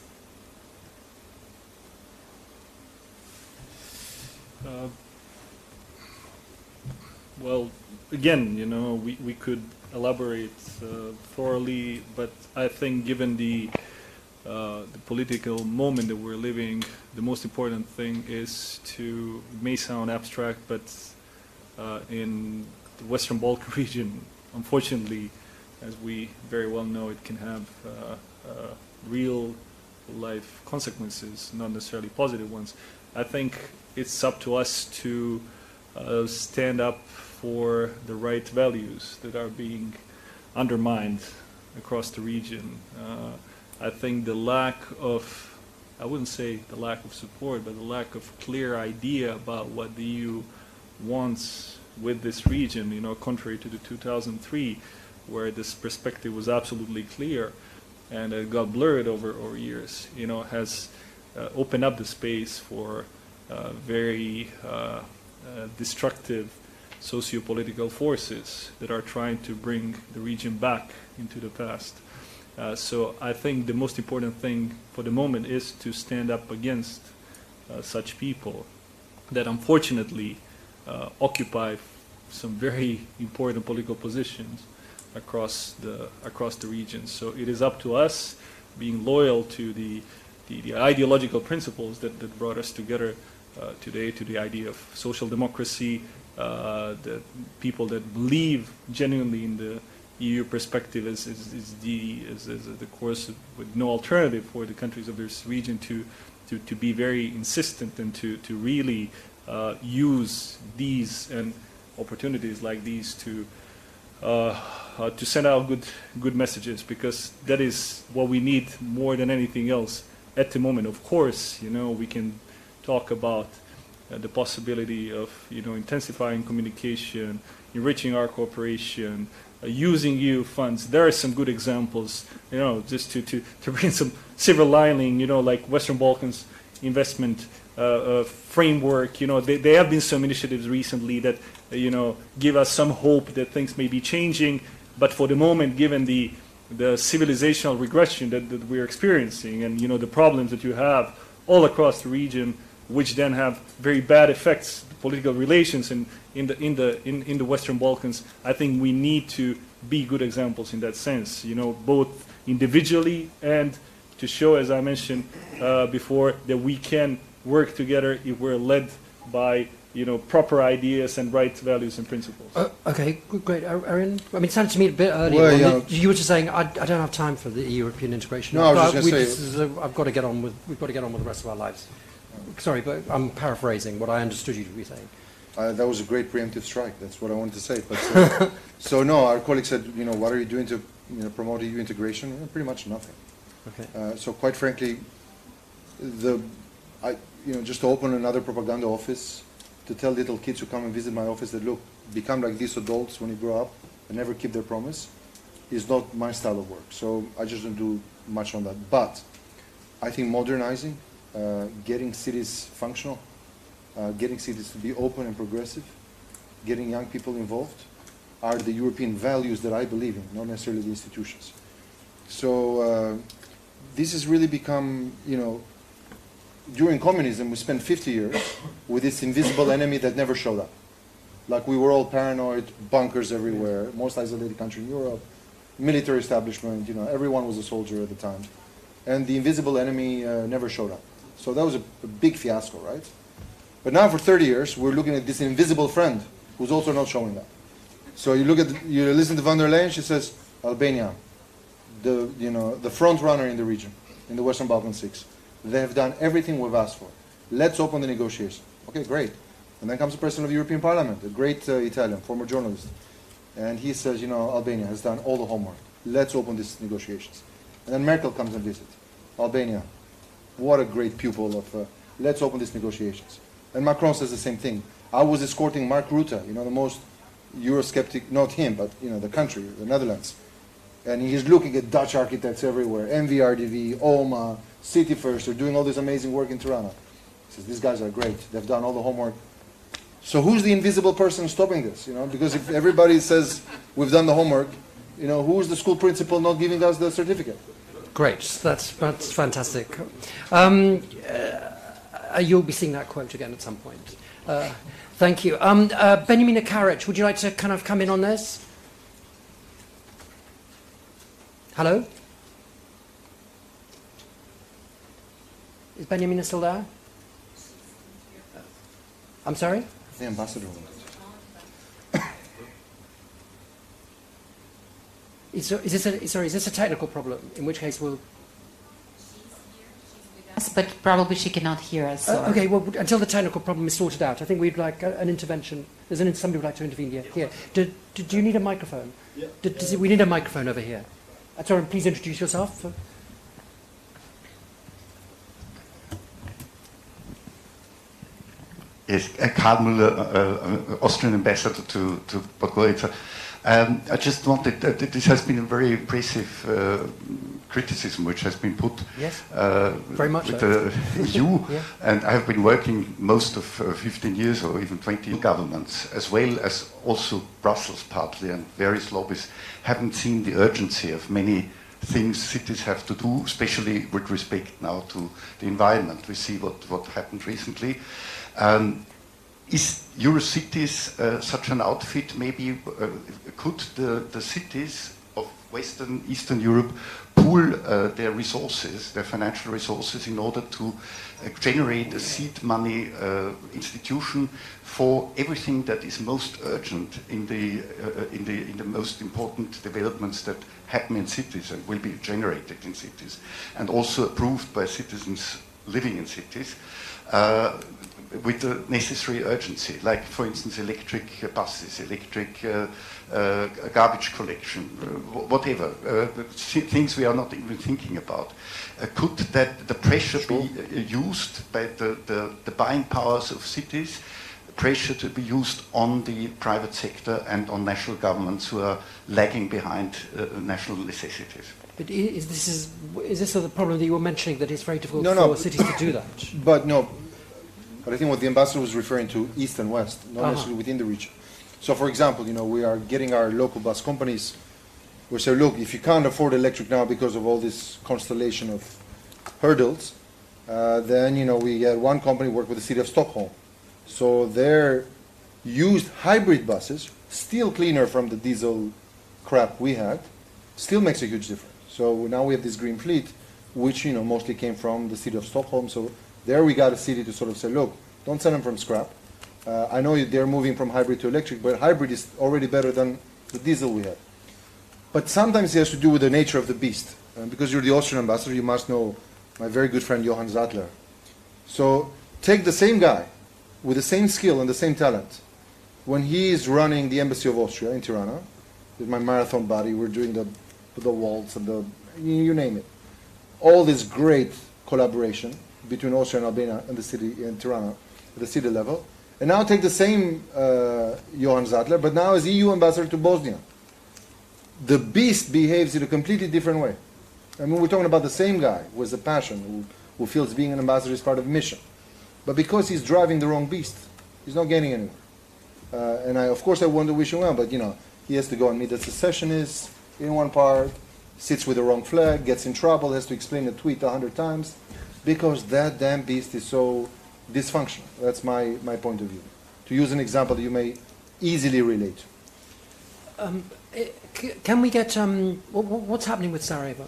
Well, again, we could elaborate thoroughly, but I think given the political moment that we're living, the most important thing is to, it may sound abstract, but in the Western Balkan region, unfortunately, as we very well know, it can have real life consequences, not necessarily positive ones. I think it's up to us to stand up for the right values that are being undermined across the region. I think the lack of, I wouldn't say the lack of support, but the lack of clear idea about what the EU wants with this region, contrary to the 2003, where this perspective was absolutely clear and it got blurred over years, has opened up the space for very destructive socio-political forces that are trying to bring the region back into the past. So I think the most important thing for the moment is to stand up against such people that unfortunately occupy some very important political positions across the region. So it is up to us, being loyal to the ideological principles that brought us together today, to the idea of social democracy, the people that believe genuinely in the EU perspective is the course with no alternative for the countries of this region to be very insistent and to really use these and opportunities like these to send out good messages, because that is what we need more than anything else at the moment. Of course, we can talk about the possibility of intensifying communication, enriching our cooperation, using EU funds. There are some good examples, just to bring some silver lining, like Western Balkans investment framework. There have been some initiatives recently that give us some hope that things may be changing. But for the moment, given the civilizational regression that we're experiencing, and the problems that you have all across the region, which then have very bad effects, political relations in the Western Balkans, I think we need to be good examples in that sense. Both individually and to show, as I mentioned before, that we can work together if we're led by proper ideas and right values and principles. Okay, great. Arian, I mean, it sounded to me a bit earlier. Well, you were just saying, I don't have time for the European integration. No, I was just going to say, we've got to get on with the rest of our lives. Sorry, but I'm paraphrasing what I understood you to be saying. That was a great preemptive strike. That's what I wanted to say. But so no, our colleague said, what are you doing to promote EU integration? Pretty much nothing. Okay. So quite frankly, just to open another propaganda office, to tell little kids who come and visit my office that, look, become like these adults when you grow up and never keep their promise, is not my style of work. So I just don't do much on that. But I think modernizing, getting cities functional, getting cities to be open and progressive, getting young people involved, are the European values that I believe in, not necessarily the institutions. So this has really become, during communism, we spent 50 years with this invisible enemy that never showed up. Like we were all paranoid, bunkers everywhere, most isolated country in Europe, military establishment, everyone was a soldier at the time. And the invisible enemy never showed up. So that was a big fiasco, right? But now for 30 years, we're looking at this invisible friend who's also not showing up. So you listen to von der Leyen, she says, Albania, the front runner in the region, in the Western Balkan 6. They have done everything we've asked for. Let's open the negotiation. Okay, great. And then comes the president of the European Parliament, a great Italian, former journalist. And he says, Albania has done all the homework. Let's open these negotiations. And then Merkel comes and visits. Albania, what a great pupil of, let's open these negotiations. And Macron says the same thing. I was escorting Mark Rutte, the most Eurosceptic, not him, but the country, the Netherlands. And he's looking at Dutch architects everywhere, MVRDV, OMA, City First, they're doing all this amazing work in Tirana. He says, these guys are great, they've done all the homework. So who's the invisible person stopping this? Because if everybody says we've done the homework, who's the school principal not giving us the certificate? Great, that's fantastic. You'll be seeing that quote again at some point. Thank you. Benjamina Karic, would you like to kind of come in on this? Hello? Is Benjamina still there? I'm sorry? The ambassador. Is this a technical problem? In which case we'll... But probably she cannot hear us. So. Okay, well, until the technical problem is sorted out, I think we'd like an intervention. There's somebody who'd like to intervene here. Do you need a microphone? Yeah. We need a microphone over here. Sorry, please introduce yourself. Yes, Karl Müller, Austrian ambassador to Podgorica. I just wanted, this has been a very impressive criticism which has been put very much with so. the EU, and I have been working most of 15 years or even 20 governments, as well as also Brussels partly and various lobbies, haven't seen the urgency of many things cities have to do, especially with respect now to the environment. We see what happened recently. Is Eurocities such an outfit? Maybe could the cities of Western, Eastern Europe pool their resources, their financial resources, in order to generate a seed money institution for everything that is most urgent in the most important developments that happen in cities and will be generated in cities, and also approved by citizens living in cities, with the necessary urgency, like, for instance, electric buses, electric garbage collection, whatever, things we are not even thinking about. Could the pressure be used by the buying powers of cities, pressure to be used on the private sector and on national governments who are lagging behind national necessities? But is this the problem that you were mentioning, that it's very difficult No, for cities to do that? But I think what the ambassador was referring to, East and West, not necessarily within the region. So, for example, we are getting our local bus companies. We say, look, if you can't afford electric now because of all this constellation of hurdles, then we had one company work with the city of Stockholm. So their used hybrid buses, still cleaner from the diesel crap we had, still makes a huge difference. So now we have this green fleet, which mostly came from the city of Stockholm. So there we got a city to sort of say, look, don't send them from scrap. I know they're moving from hybrid to electric, but hybrid is already better than the diesel we had. But sometimes it has to do with the nature of the beast. Because you're the Austrian ambassador, you must know my very good friend Johann Zadler. So take the same guy with the same skill and the same talent. When he is running the embassy of Austria in Tirana, with my marathon buddy, we're doing the waltz and you name it. All this great collaboration between Austria and Albania and the city in Tirana at the city level. And now take the same Johann Zadler, but now as EU ambassador to Bosnia. The beast behaves in a completely different way. I mean, we're talking about the same guy who has a passion, who feels being an ambassador is part of a mission. But because he's driving the wrong beast, he's not getting anywhere. And of course I want to wish him well, but he has to go and meet the secessionists in one part, sits with the wrong flag, gets in trouble, has to explain a tweet 100 times, because that damn beast is so dysfunctional. That's my point of view. To use an example that you may easily relate to. Can we get what's happening with Sarajevo?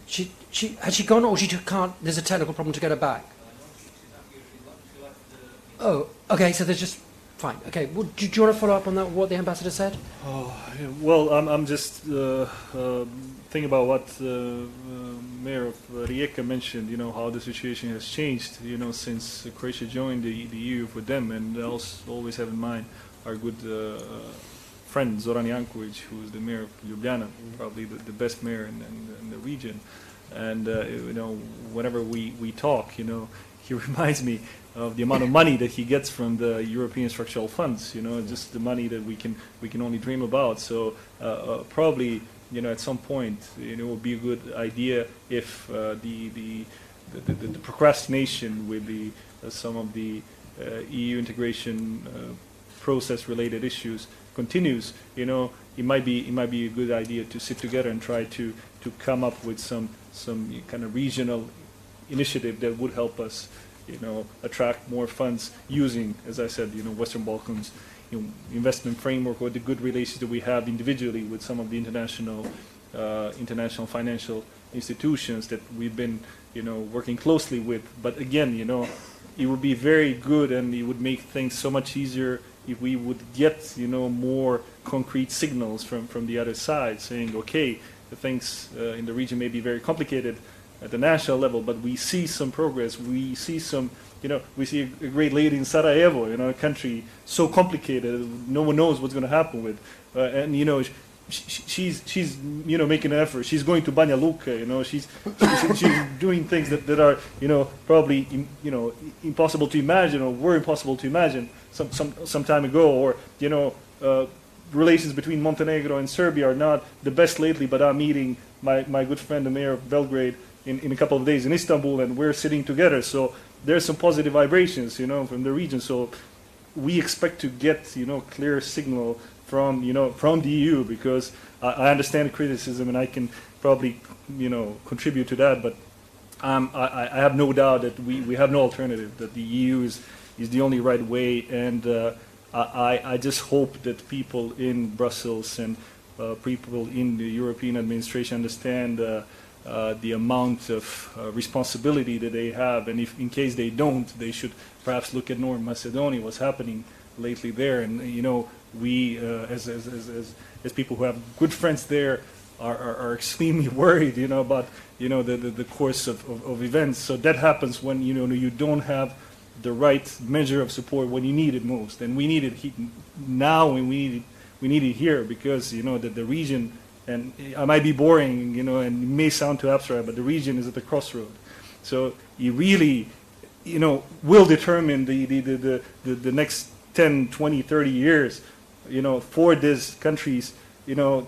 Has she gone, or she can't? There's a technical problem to get her back. Oh, okay. So there's just fine. Okay. Well, do you want to follow up on that? What the ambassador said? Oh, well, I'm just thinking about what Mayor of Rijeka mentioned. How the situation has changed. Since Croatia joined the EU for them, and also always have in mind our good friend Zoran Jankovic, who is the mayor of Ljubljana, probably the best mayor in the region. And whenever we talk, he reminds me of the amount of money that he gets from the European structural funds. Just the money that we can only dream about. So probably at some point it would be a good idea if the procrastination with some of the EU integration process-related issues continues. It might be a good idea to sit together and try to come up with some kind of regional initiative that would help us, attract more funds using, as I said, Western Balkans, investment framework, or the good relations that we have individually with some of the international financial institutions that we've been, working closely with. But again, it would be very good, and it would make things so much easier if we would get, more concrete signals from the other side, saying, okay, the things in the region may be very complicated at the national level, but we see some progress. We see some, we see a great lady in Sarajevo, a country so complicated, no one knows what's going to happen with, and she's making an effort. She's going to Banja Luka, she's doing things that are probably impossible to imagine, or were impossible to imagine some time ago, or relations between Montenegro and Serbia are not the best lately, but I'm meeting my good friend, the mayor of Belgrade, in a couple of days in Istanbul, and we're sitting together. So there's some positive vibrations, from the region. So we expect to get, clear signal from from the EU, because I understand criticism and I can probably contribute to that, but I have no doubt that we have no alternative, that the EU is the only right way, and I just hope that people in Brussels and people in the European administration understand the amount of responsibility that they have, and if in case they don't, they should perhaps look at North Macedonia, what's happening lately there, and we as people who have good friends there are extremely worried about the course of events. So that happens when you don't have the right measure of support when you need it most, and we need it now, and we need it here, because the region, and I might be boring, and it may sound too abstract, but the region is at the crossroad. So you really, will determine the next 10, 20, 30 years, for these countries, the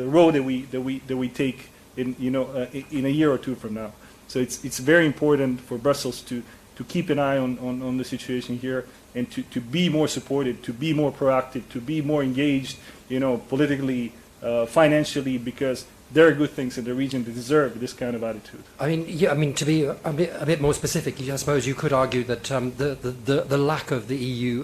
road that we take in in a year or two from now. So it's very important for Brussels to keep an eye on the situation here, and to be more supportive, to be more proactive, to be more engaged, politically, financially, because there are good things in the region that deserve this kind of attitude. To be a bit more specific, I suppose you could argue that the lack of the EU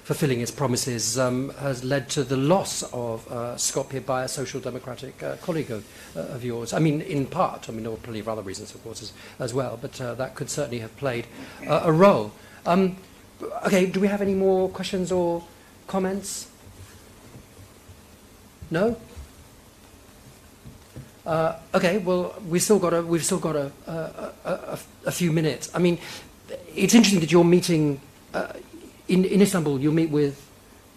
fulfilling its promises has led to the loss of Skopje by a social democratic colleague of yours. In part. There were plenty of other reasons, of course, as well, but that could certainly have played a role. Okay, do we have any more questions or comments? No? Okay, well, we've still got a few minutes. It's interesting that you're meeting in Istanbul. You'll meet with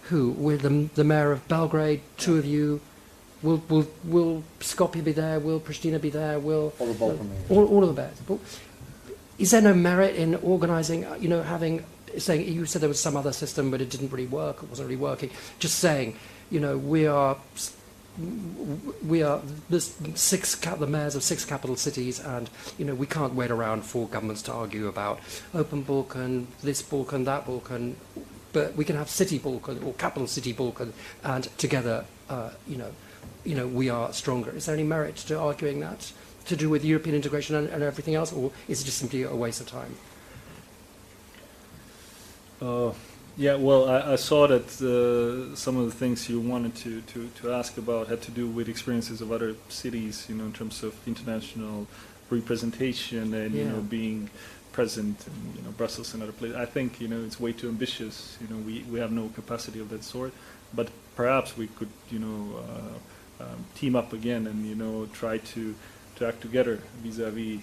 who? With the mayor of Belgrade. Two of you. Will Skopje be there? Will Pristina be there? Will all the Balkan all of the mayors? But is there no merit in organising? Saying you said there was some other system, but it didn't really work. It wasn't really working. Just saying, we are the mayors of 6 capital cities, and we can't wait around for governments to argue about open Balkan, this Balkan, that Balkan, but we can have city Balkan or capital city Balkan, and together, we are stronger. Is there any merit to arguing that, to do with European integration and everything else, or is it just simply a waste of time? Yeah, well, I saw that some of the things you wanted to ask about had to do with experiences of other cities, in terms of international representation and, being present in, Brussels and other places. I think, it's way too ambitious. We have no capacity of that sort. But perhaps we could, team up again and, try to act together vis-a-vis,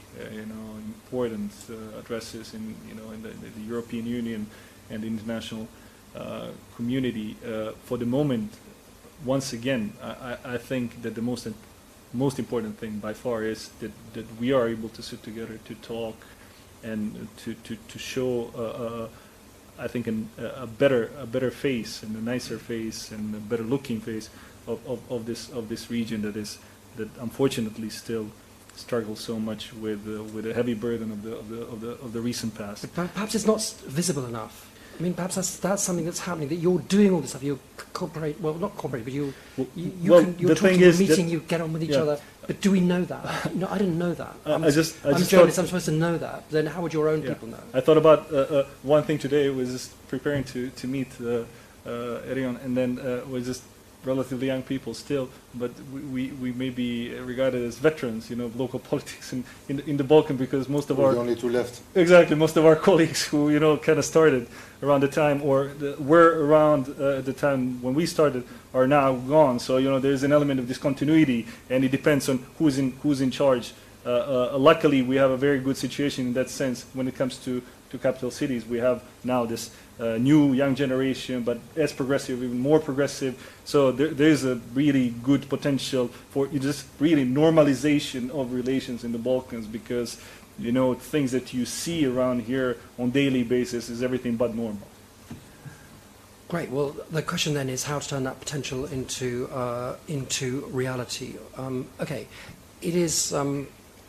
important addresses in, in the European Union and the international community. For the moment, once again, I think that the most important thing by far is that we are able to sit together to talk and to show, I think, a better face and a nicer face and a better looking face of this region that unfortunately still struggles so much with a heavy burden of the recent past. But perhaps it's not visible enough. Perhaps that's something that's happening, that you're doing all this stuff, you cooperate, well, not cooperate, but you're talking, you're meeting, you get on with each other. But do we know that? I didn't know that. I'm a journalist, I'm supposed to know that. Then how would your own people know? I thought about one thing today, was just preparing to meet Erion, and then was just relatively young people still, but we may be regarded as veterans, of local politics in the Balkan, because most of the only two left. Exactly, most of our colleagues who kind of started around the time, or were around at the time when we started, are now gone. So there's an element of discontinuity, and it depends on who's in charge. Luckily, we have a very good situation in that sense when it comes to capital cities. We have now this new young generation, but as progressive, even more progressive. So there's a really good potential for just really normalization of relations in the Balkans, because things that you see around here on daily basis is everything but normal. Great. Well, the question then is how to turn that potential into reality. Okay, it is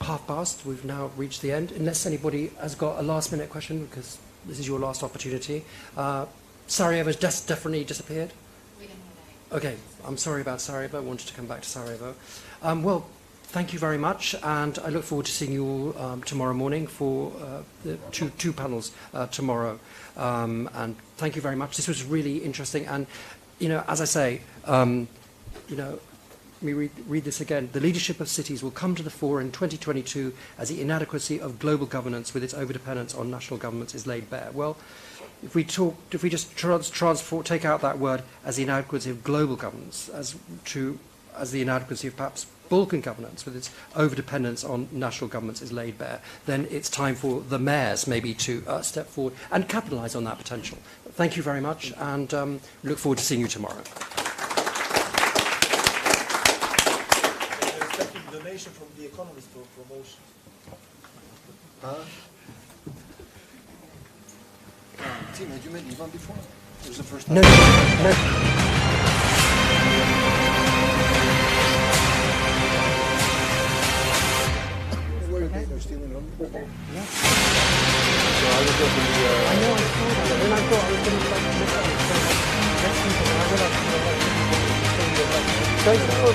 1:30. We've now reached the end. Unless anybody has got a last-minute question, because this is your last opportunity. Sarajevo's definitely disappeared. Okay, I'm sorry about Sarajevo. I wanted to come back to Sarajevo. Well, thank you very much, and I look forward to seeing you all tomorrow morning for the two panels tomorrow. And thank you very much. This was really interesting. And, you know, as I say, you know, let me read this again. The leadership of cities will come to the fore in 2022 as the inadequacy of global governance with its overdependence on national governments is laid bare. Well, if we just take out that word as the inadequacy of global governance as the inadequacy of perhaps Balkan governance with its overdependence on national governments is laid bare, then it's time for the mayors maybe to step forward and capitalise on that potential. Thank you very much, and look forward to seeing you tomorrow. Donation from the Economist for promotion. Tim, had you met Ivan before? It was the first No, time? no. Where are they? They're still in London? Yeah. So I was up in the... I know, I saw that. And I thought I was going to look at it. Don't you know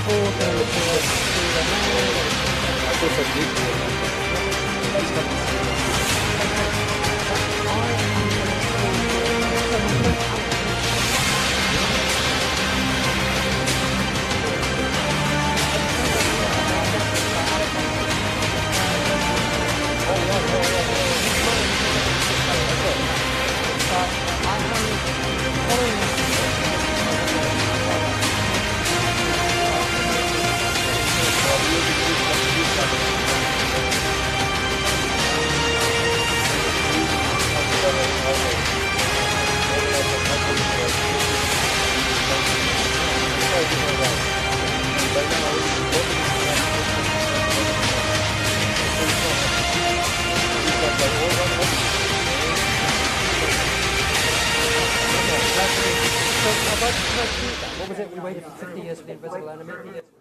What was it? We waited for 50 years for the invisible enemy,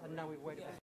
and now we've waited for